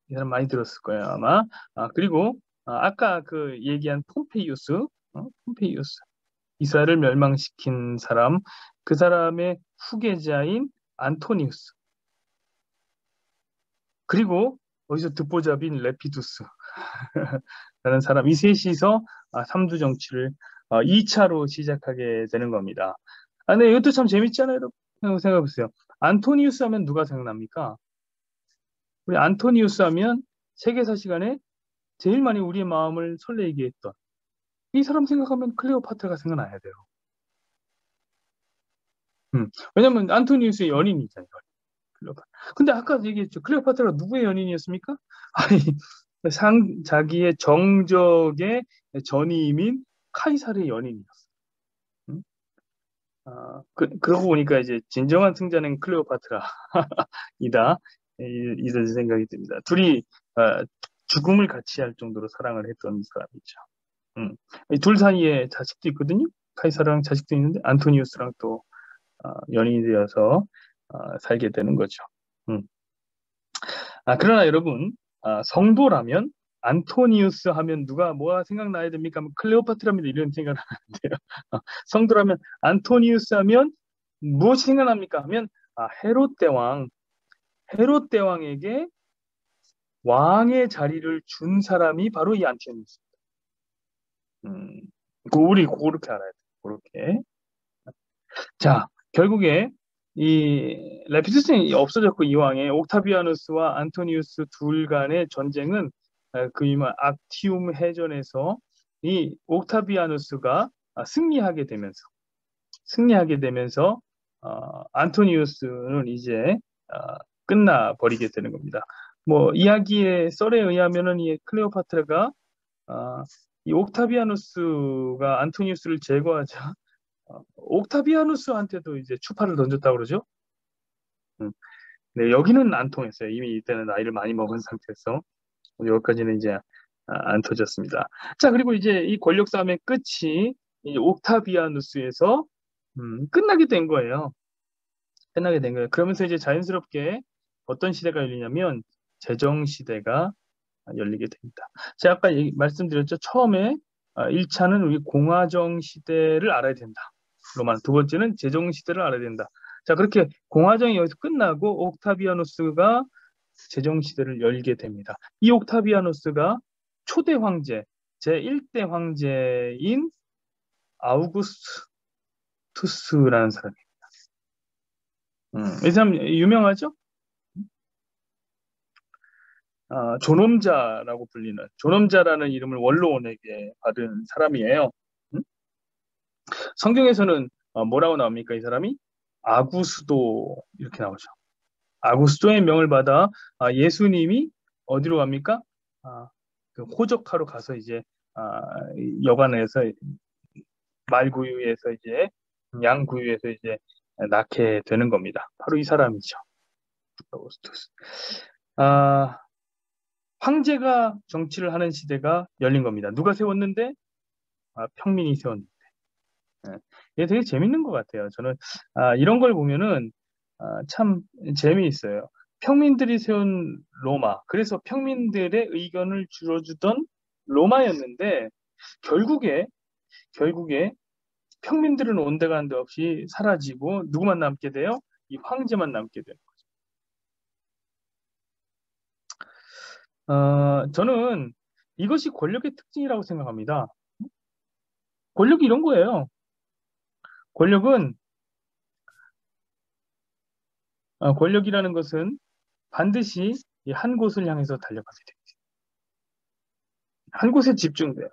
이 사람 많이 들었을 거예요, 아마. 그리고 아까 그 얘기한 폼페이우스, 이스라엘을 멸망시킨 사람, 그 사람의 후계자인 안토니우스. 그리고 어디서 듣보잡인 레피두스. 라는 사람, 이 셋이서 삼두 정치를 2차로 시작하게 되는 겁니다. 근데 이것도 참 재밌잖아요, 여러분. 생각해보세요. 안토니우스 하면 누가 생각납니까? 우리 안토니우스 하면 세계사 시간에 제일 많이 우리의 마음을 설레게 했던 이 사람 생각하면 클레오파트라가 생각나야 돼요. 왜냐면 안토니우스의 연인이잖아요. 클레오파트라. 근데 아까 얘기했죠. 클레오파트라가 누구의 연인이었습니까? 아니, 자기의 정적의 전임인 카이사르의 연인이었어요. 음? 그러고 보니까 이제 진정한 승자는 클레오파트라이다. 이런 생각이 듭니다. 둘이 죽음을 같이 할 정도로 사랑을 했던 사람이죠. 이둘 사이에 자식도 있거든요. 카이사르랑 자식도 있는데 안토니우스랑 또 연인이 되어서 살게 되는 거죠. 음. 그러나 여러분, 성도라면 안토니우스 하면 누가 뭐가 생각나야 됩니까? 클레오파트라입니다. 이런 생각을 하는데요. 성도라면 안토니우스 하면 무엇이 생각납니까? 하면 헤롯 대왕에게 왕의 자리를 준 사람이 바로 이 안토니우스입니다. 음, 우리 그렇게 알아야 돼. 그렇게. 자, 결국에 이 레피투스는 없어졌고 이왕에 옥타비아누스와 안토니우스 둘 간의 전쟁은 그 유명한 악티움 해전에서 이 옥타비아누스가 승리하게 되면서 안토니우스는 이제 끝나버리게 되는 겁니다. 뭐 이야기의 썰에 의하면은 이 클레오파트라가 아, 이 옥타비아누스가 안토니우스를 제거하자 옥타비아누스한테도 이제 추파를 던졌다고 그러죠. 음. 네, 여기는 안 통했어요. 이미 이때는 나이를 많이 먹은 상태에서 여기까지는 이제 안 터졌습니다. 자, 그리고 이제 이 권력 싸움의 끝이 이 옥타비아누스에서 끝나게 된 거예요. 끝나게 된 거예요. 그러면서 이제 자연스럽게 어떤 시대가 열리냐면 제정 시대가 열리게 됩니다. 제가 아까 말씀드렸죠. 처음에 1차는 우리 공화정 시대를 알아야 된다. 로만. 두 번째는 제정 시대를 알아야 된다. 자, 그렇게 공화정이 여기서 끝나고 옥타비아누스가 제정 시대를 열게 됩니다. 이 옥타비아누스가 초대 황제, 제1대 황제인 아우구스투스라는 사람입니다. 이 사람 유명하죠? 존엄자라고 불리는 존엄자라는 이름을 원로원에게 받은 사람이에요. 성경에서는 뭐라고 나옵니까? 이 사람이 아구스도 이렇게 나오죠. 아구스도의 명을 받아 예수님이 어디로 갑니까? 그 호적하러 가서 이제 여관에서 말구유에서 이제 양구유에서 이제 낳게 되는 겁니다. 바로 이 사람이죠. 아우구스투스. 황제가 정치를 하는 시대가 열린 겁니다. 누가 세웠는데? 평민이 세웠는데. 이게 되게 재밌는 것 같아요. 저는 이런 걸 보면은 참 재미있어요. 평민들이 세운 로마, 그래서 평민들의 의견을 줄여주던 로마였는데 결국에 평민들은 온데간데 없이 사라지고 누구만 남게 돼요? 이 황제만 남게 돼요. 저는 이것이 권력의 특징이라고 생각합니다. 권력이 이런 거예요. 권력이라는 것은 반드시 한 곳을 향해서 달려가게 됩니다. 한 곳에 집중돼요.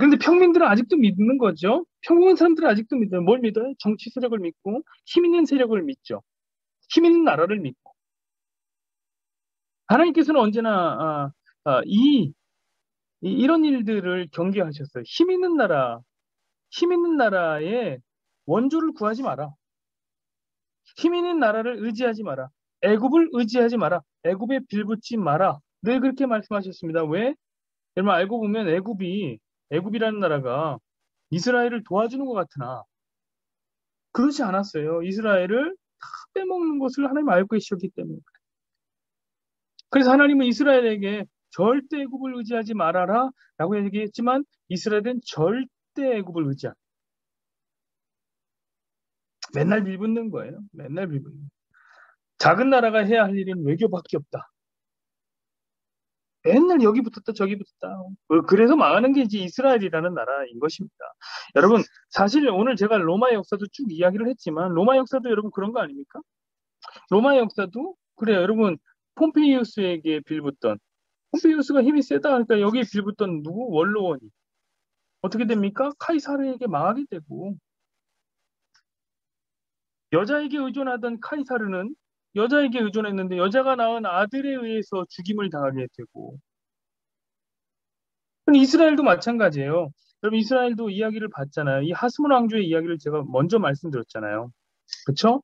근데 평민들은 아직도 믿는 거죠. 평범한 사람들은 아직도 믿어요. 뭘 믿어요? 정치 세력을 믿고 힘 있는 세력을 믿죠. 힘 있는 나라를 믿고. 하나님께서는 언제나 이런 일들을 경계하셨어요. 힘 있는 나라의 원조를 구하지 마라. 힘 있는 나라를 의지하지 마라. 애굽을 의지하지 마라. 애굽에 빌붙지 마라. 늘 그렇게 말씀하셨습니다. 왜? 여러분 알고 보면 애굽이라는 나라가 이스라엘을 도와주는 것 같으나 그렇지 않았어요. 이스라엘을 다 빼먹는 것을 하나님 알고 계셨기 때문에. 그래서 하나님은 이스라엘에게 절대 애굽을 의지하지 말아라 라고 얘기했지만 이스라엘은 절대 애굽을 의지하고 맨날 빌붙는 거예요. 맨날 빌붙는 거예요. 작은 나라가 해야 할 일은 외교밖에 없다. 맨날 여기 붙었다 저기 붙었다. 그래서 망하는 게 이제 이스라엘이라는 나라인 것입니다. 여러분 사실 오늘 제가 로마 역사도 쭉 이야기를 했지만 로마 역사도 여러분 그런 거 아닙니까? 로마 역사도 그래요. 여러분 폼페이우스에게 빌붙던 폼페이우스가 힘이 세다 그러니까 여기에 빌붙던 누구? 원로원이 어떻게 됩니까? 카이사르에게 망하게 되고 여자에게 의존하던 카이사르는 여자에게 의존했는데 여자가 낳은 아들에 의해서 죽임을 당하게 되고 이스라엘도 마찬가지예요. 여러분 이스라엘도 이야기를 봤잖아요. 이 하스몬 왕조의 이야기를 제가 먼저 말씀드렸잖아요. 그렇죠?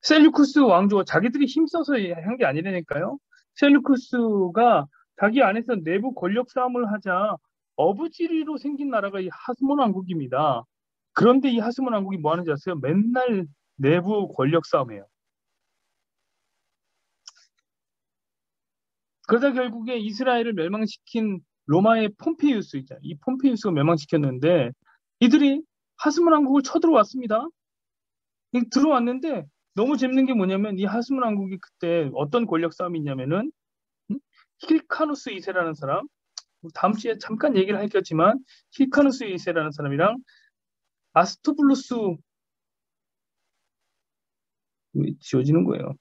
셀류쿠스 왕조가 자기들이 힘써서 한 게 아니라니까요. 셀류쿠스가 자기 안에서 내부 권력 싸움을 하자 어부지리로 생긴 나라가 이 하스몬 왕국입니다. 그런데 이 하스몬 왕국이 뭐 하는지 아세요? 맨날 내부 권력 싸움이에요. 그러다 결국에 이스라엘을 멸망시킨 로마의 폼페이우스 있잖아요. 이 폼페이우스가 멸망시켰는데 이들이 하스몬 왕국을 쳐들어왔습니다. 들어왔는데 너무 재밌는 게 뭐냐면 이 하스몬 왕국이 그때 어떤 권력 싸움이 있냐면은 힐카누스 2세라는 사람 다음 주에 잠깐 얘기를 했겠지만 히카누스 2세라는 사람이랑 아스토블루스 지어지는 거예요.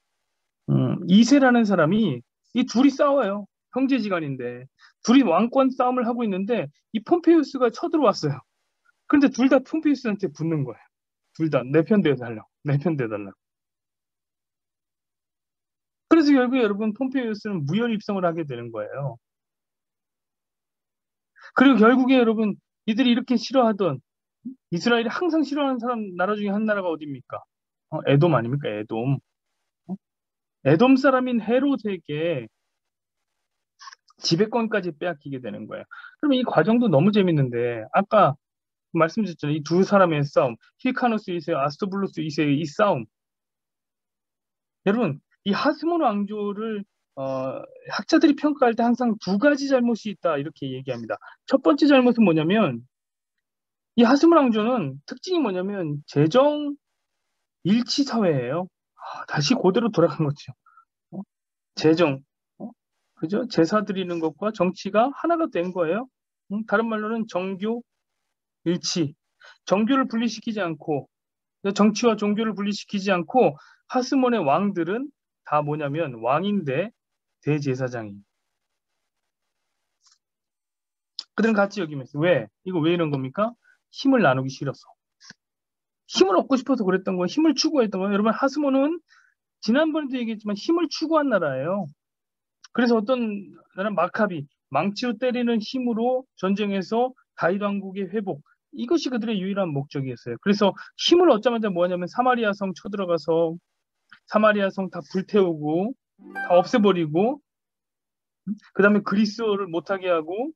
2세라는 사람이 이 둘이 싸워요. 형제지간인데 둘이 왕권 싸움을 하고 있는데 이 폼페이우스가 쳐들어왔어요. 그런데 둘 다 폼페이우스한테 붙는 거예요. 둘 다 내 편 대달라고. 내 편 대달라고. 그래서 결국에 여러분 폼페이우스는 무혈 입성을 하게 되는 거예요. 그리고 결국에 여러분 이들이 이렇게 싫어하던 이스라엘이 항상 싫어하는 사람 나라 중에 한 나라가 어디입니까? 에돔 아닙니까? 에돔. 어? 에돔 사람인 헤롯에게 지배권까지 빼앗기게 되는 거예요. 그러면 이 과정도 너무 재밌는데 아까 말씀드렸잖아요. 이 두 사람의 싸움, 힐카누스 2세, 아스토블루스 2세의 이 싸움. 여러분, 이 하스몬 왕조를 학자들이 평가할 때 항상 두 가지 잘못이 있다 이렇게 얘기합니다. 첫 번째 잘못은 뭐냐면 이 하스몬 왕조는 특징이 뭐냐면 재정 일치 사회예요. 다시 그대로 돌아간 거죠. 어? 재정, 어? 그죠? 제사 드리는 것과 정치가 하나가 된 거예요. 다른 말로는 정교 일치. 정교를 분리시키지 않고 정치와 종교를 분리시키지 않고 하스몬의 왕들은 다 뭐냐면 왕인데 대제사장이. 그들은 같이 여기면서 왜? 이거 왜 이런 겁니까? 힘을 나누기 싫어서. 힘을 얻고 싶어서 그랬던 거예요. 힘을 추구했던 거예요. 여러분 하스몬은 지난번에도 얘기했지만 힘을 추구한 나라예요. 그래서 어떤 나라 마카비 망치로 때리는 힘으로 전쟁에서 다윗 왕국의 회복 이것이 그들의 유일한 목적이었어요. 그래서 힘을 얻자마자 뭐냐면 사마리아 성 쳐들어가서 사마리아 성 다 불태우고 다 없애버리고 그다음에 그리스어를 못하게 하고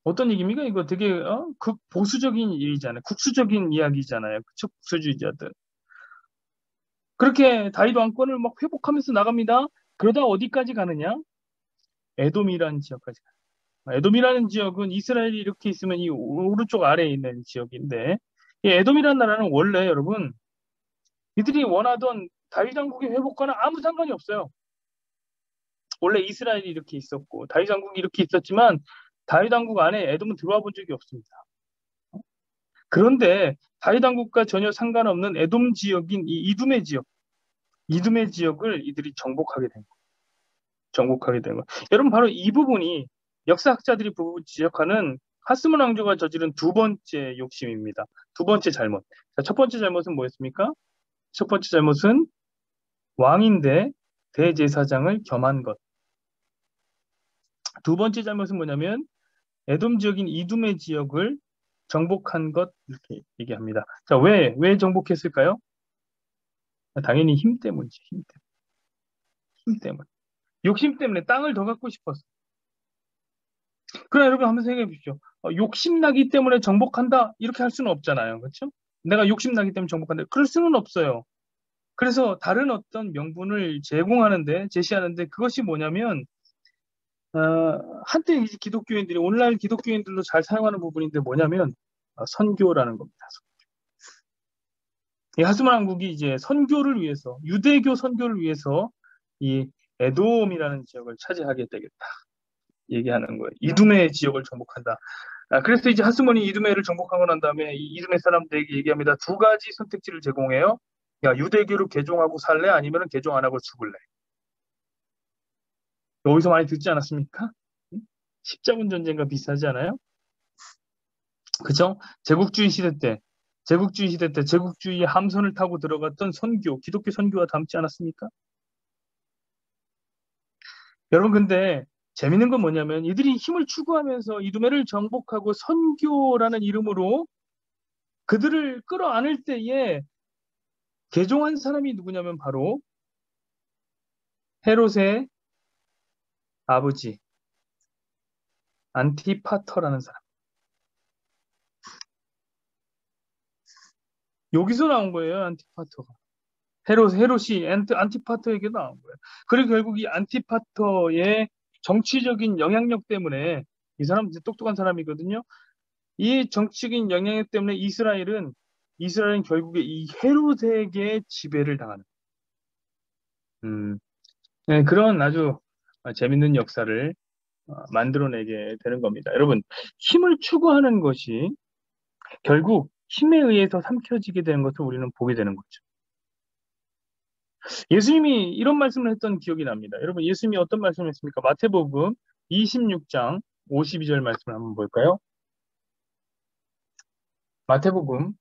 어떤 얘기입니까? 이거 되게 극보수적인 일이잖아요. 국수적인 이야기잖아요. 그쵸? 국수주의자들. 그렇게 다윗 왕권을 막 회복하면서 나갑니다. 그러다 어디까지 가느냐? 에돔이라는 지역까지 가요. 에돔이라는 지역은 이스라엘이 이렇게 있으면 이 오른쪽 아래에 있는 지역인데 이 에돔이라는 나라는 원래 여러분 이들이 원하던 다윗 왕국의 회복과는 아무 상관이 없어요. 원래 이스라엘이 이렇게 있었고 다윗 왕국이 이렇게 있었지만 다윗 왕국 안에 에돔은 들어와 본 적이 없습니다. 그런데 다윗 왕국과 전혀 상관없는 에돔 지역인 이 이두메 지역을 이들이 정복하게 된 거. 여러분 바로 이 부분이 역사학자들이 지적하는 하스몬 왕조가 저지른 두 번째 욕심입니다. 두 번째 잘못. 자, 첫 번째 잘못은 뭐였습니까? 첫 번째 잘못은 왕인데 대제사장을 겸한 것. 두 번째 잘못은 뭐냐면 에돔 지역인 이두메 지역을 정복한 것 이렇게 얘기합니다. 자, 왜 정복했을까요? 당연히 힘 때문이죠. 힘 때문에. 힘 때문에. 욕심 때문에 땅을 더 갖고 싶었어. 그럼 여러분 한번 생각해 보십시오. 욕심나기 때문에 정복한다 이렇게 할 수는 없잖아요. 그렇죠? 내가 욕심나기 때문에 정복한다. 그럴 수는 없어요. 그래서 다른 어떤 명분을 제시하는데 그것이 뭐냐면 한때 이제 기독교인들이 오늘날 기독교인들도 잘 사용하는 부분인데 뭐냐면 선교라는 겁니다. 이 하스만 왕국이 이제 선교를 위해서 유대교 선교를 위해서 이 에돔이라는 지역을 차지하게 되겠다 얘기하는 거예요. 이두메 지역을 정복한다. 그래서 이제 하스몬이 이두메를 정복하고 난 다음에 이 이두메 사람들에게 얘기합니다. 두 가지 선택지를 제공해요. 야, 유대교를 개종하고 살래? 아니면 개종 안 하고 죽을래? 여기서 많이 듣지 않았습니까? 십자군 전쟁과 비슷하지 않아요? 그죠? 제국주의 시대 때 제국주의의 함선을 타고 들어갔던 선교, 기독교 선교와 닮지 않았습니까? 여러분 근데 재밌는 건 뭐냐면 이들이 힘을 추구하면서 이두메를 정복하고 선교라는 이름으로 그들을 끌어안을 때에 개종한 사람이 누구냐면 바로 헤롯의 아버지 안티파터라는 사람. 여기서 나온 거예요, 안티파터가. 헤롯이 안티파터에게 나온 거예요. 그리고 결국 이 안티파터의 정치적인 영향력 때문에 이 사람 은 똑똑한 사람이거든요. 이 정치적인 영향력 때문에 이스라엘은 결국에 이 헤롯에게 지배를 당하는 네, 그런 아주 재밌는 역사를 만들어내게 되는 겁니다. 여러분, 힘을 추구하는 것이 결국 힘에 의해서 삼켜지게 되는 것을 우리는 보게 되는 거죠. 예수님이 이런 말씀을 했던 기억이 납니다. 여러분, 예수님이 어떤 말씀을 했습니까? 마태복음 26장 52절 말씀을 한번 볼까요? 마태복음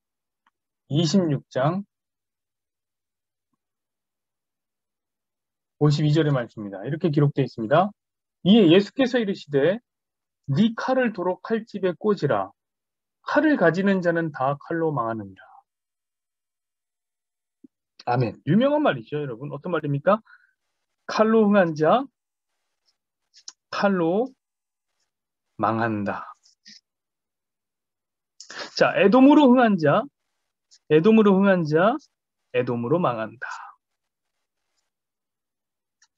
26장 52절의 말씀입니다. 이렇게 기록되어 있습니다. 이에 예수께서 이르시되 네 칼을 도로 칼집에 꽂으라. 칼을 가지는 자는 다 칼로 망하느니라. 아멘. 유명한 말이죠, 여러분. 어떤 말입니까? 칼로 흥한 자, 칼로 망한다. 자, 에돔으로 흥한 자, 에돔으로 흥한 자, 에돔으로 망한다.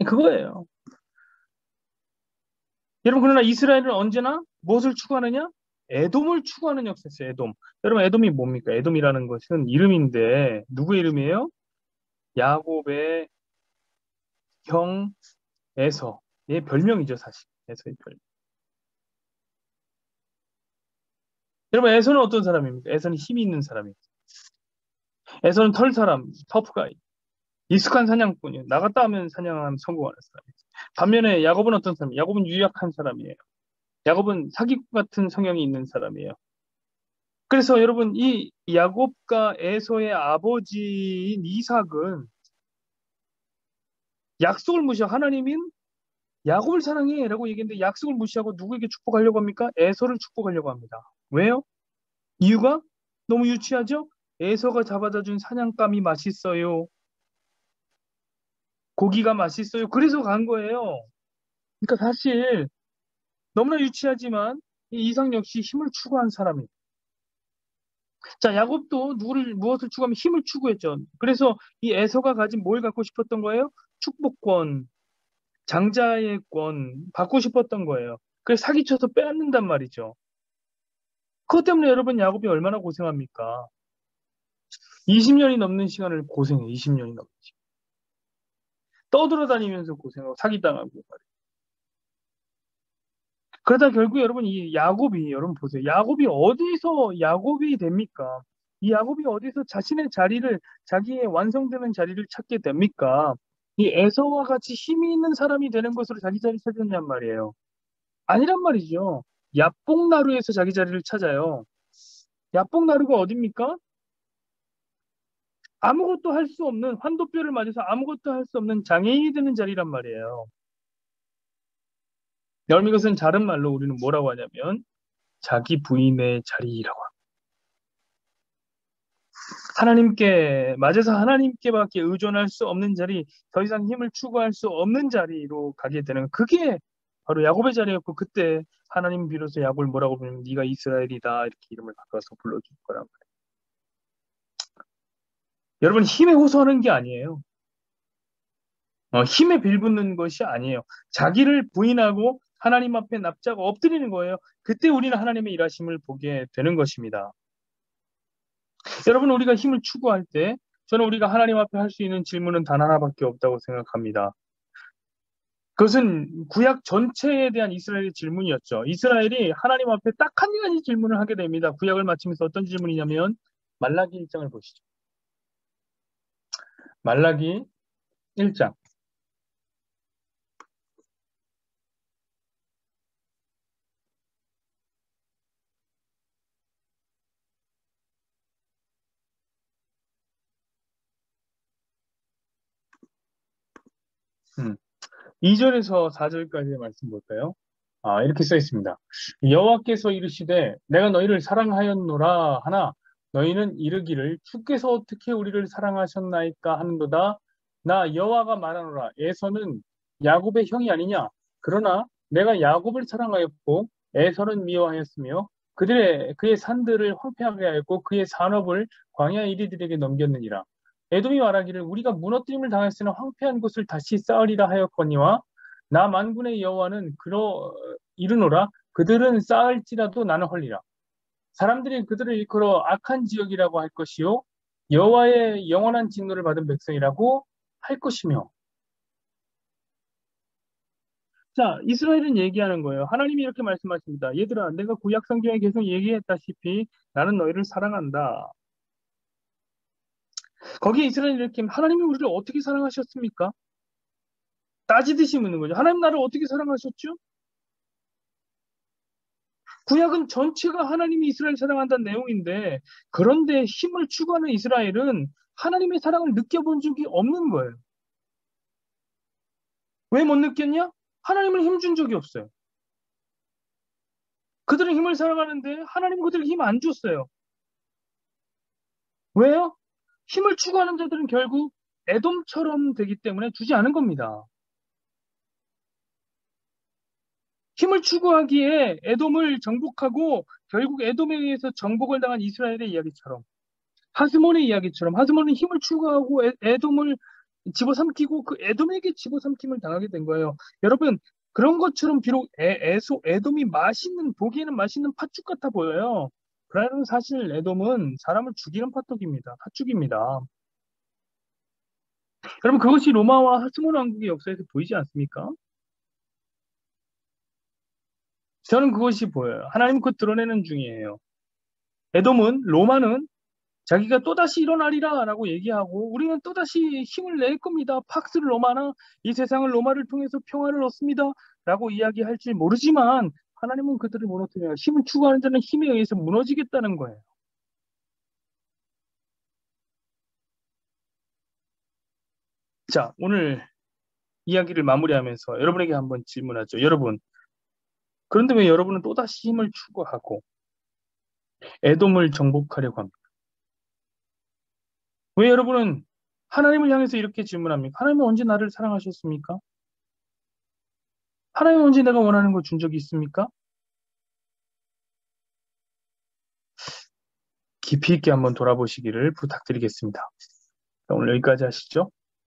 그거예요. 여러분, 그러나 이스라엘은 언제나 무엇을 추구하느냐? 에돔을 추구하는 역사였어요, 에돔. 여러분, 에돔이 뭡니까? 에돔이라는 것은 이름인데, 누구의 이름이에요? 야곱의 형 에서의 별명이죠, 사실. 에서의 별명. 여러분, 에서는 어떤 사람입니까? 에서는 힘이 있는 사람이에요. 에서는 털 사람, 터프가이. 익숙한 사냥꾼이에요. 나갔다 하면 사냥하면 성공하는 사람이에요. 반면에 야곱은 어떤 사람이에요? 야곱은 유약한 사람이에요. 야곱은 사기꾼 같은 성향이 있는 사람이에요. 그래서 여러분, 이 야곱과 에서의 아버지인 이삭은 약속을 무시하고 하나님인 야곱을 사랑해 라고 얘기했는데 약속을 무시하고 누구에게 축복하려고 합니까? 에서를 축복하려고 합니다. 왜요? 이유가 너무 유치하죠? 에서가 잡아다 준 사냥감이 맛있어요. 고기가 맛있어요. 그래서 간 거예요. 그러니까 사실 너무나 유치하지만 이 이삭 역시 힘을 추구한 사람이에요. 자, 야곱도 무엇을 추구하면 힘을 추구했죠. 그래서 이 에서가 가진 뭘 갖고 싶었던 거예요? 축복권, 장자의 권 받고 싶었던 거예요. 그래서 사기쳐서 빼앗는단 말이죠. 그것 때문에 여러분 야곱이 얼마나 고생합니까? 20년이 넘는 시간을 고생해. 20년이 넘는 시간. 떠돌아다니면서 고생하고 사기당하고 말이에요. 그러다 결국 여러분 이 야곱이 여러분 보세요. 야곱이 어디서 야곱이 됩니까? 이 야곱이 어디서 자신의 자리를 자기의 완성되는 자리를 찾게 됩니까? 이 에서와 같이 힘이 있는 사람이 되는 것으로 자기 자리 찾았냔 말이에요. 아니란 말이죠. 야뽕나루에서 자기 자리를 찾아요. 야뽕나루가 어딥니까? 아무것도 할 수 없는 환도뼈를 맞아서 아무것도 할 수 없는 장애인이 되는 자리란 말이에요. 여러분 이것은 다른 말로 우리는 뭐라고 하냐면 자기 부인의 자리라고 합니다. 하나님께 맞아서 하나님께밖에 의존할 수 없는 자리, 더 이상 힘을 추구할 수 없는 자리로 가게 되는 그게 바로 야곱의 자리였고 그때 하나님 비로소 야곱을 뭐라고 부르면 네가 이스라엘이다 이렇게 이름을 바꿔서 불러줄 거란 말이에요. 여러분 힘에 호소하는 게 아니에요. 힘에 빌붙는 것이 아니에요. 자기를 부인하고 하나님 앞에 납작 엎드리는 거예요. 그때 우리는 하나님의 일하심을 보게 되는 것입니다. 여러분 우리가 힘을 추구할 때 저는 우리가 하나님 앞에 할 수 있는 질문은 단 하나밖에 없다고 생각합니다. 그것은 구약 전체에 대한 이스라엘의 질문이었죠. 이스라엘이 하나님 앞에 딱 한 가지 질문을 하게 됩니다. 구약을 마치면서 어떤 질문이냐면 말라기 1장을 보시죠. 말라기 1장. 음. 2절에서 4절까지의 말씀 볼까요? 이렇게 써 있습니다. 여호와께서 이르시되 내가 너희를 사랑하였노라 하나 너희는 이르기를 주께서 어떻게 우리를 사랑하셨나이까 하는도다. 나 여호와가 말하노라 에서는 야곱의 형이 아니냐. 그러나 내가 야곱을 사랑하였고 에서는 미워하였으며 그의 산들을 황폐하게 하였고 그의 산업을 광야 이리들에게 넘겼느니라. 에돔이 말하기를 우리가 무너뜨림을 당했으나 황폐한 곳을 다시 쌓으리라 하였거니와 나 만군의 여호와는 이르노라 그들은 쌓을지라도 나는 헐리라. 사람들이 그들을 일컬어 악한 지역이라고 할 것이요 여호와의 영원한 진노를 받은 백성이라고 할 것이며. 자, 이스라엘은 얘기하는 거예요. 하나님이 이렇게 말씀하십니다. 얘들아, 내가 구약 성경에 계속 얘기했다시피 나는 너희를 사랑한다. 거기에 이스라엘이 이렇게 하나님이 우리를 어떻게 사랑하셨습니까? 따지듯이 묻는 거죠. 하나님 나를 어떻게 사랑하셨죠? 구약은 전체가 하나님이 이스라엘 사랑한다는 내용인데 그런데 힘을 추구하는 이스라엘은 하나님의 사랑을 느껴본 적이 없는 거예요. 왜 못 느꼈냐? 하나님을 힘준 적이 없어요. 그들은 힘을 사랑하는데 하나님은 그들에게 힘 안 줬어요. 왜요? 힘을 추구하는 자들은 결국 에돔처럼 되기 때문에 주지 않은 겁니다. 힘을 추구하기에 에돔을 정복하고 결국 에돔에 의해서 정복을 당한 이스라엘의 이야기처럼 하스몬의 이야기처럼 하스몬은 힘을 추구하고 에돔을 집어삼키고 그 에돔에게 집어삼킴을 당하게 된 거예요. 여러분 그런 것처럼 비록 에돔이 맛있는 보기에는 맛있는 팥죽 같아 보여요. 그러나 사실 에돔은 사람을 죽이는 팥죽입니다. 여러분 그것이 로마와 하스몬 왕국의 역사에서 보이지 않습니까? 저는 그것이 보여요. 하나님 그 드러내는 중이에요. 에돔은 로마는 자기가 또다시 일어나리라 라고 얘기하고 우리는 또다시 힘을 낼 겁니다. 팍스 로마나 이 세상을 로마를 통해서 평화를 얻습니다. 라고 이야기할지 모르지만 하나님은 그들을 무너뜨려요. 힘을 추구하는 자는 힘에 의해서 무너지겠다는 거예요. 자, 오늘 이야기를 마무리하면서 여러분에게 한번 질문하죠. 여러분, 그런데 왜 여러분은 또다시 힘을 추구하고 에돔을 정복하려고 합니까? 왜 여러분은 하나님을 향해서 이렇게 질문합니까? 하나님은 언제 나를 사랑하셨습니까? 하나님은 언제 내가 원하는 걸 준 적이 있습니까? 깊이 있게 한번 돌아보시기를 부탁드리겠습니다. 오늘 여기까지 하시죠.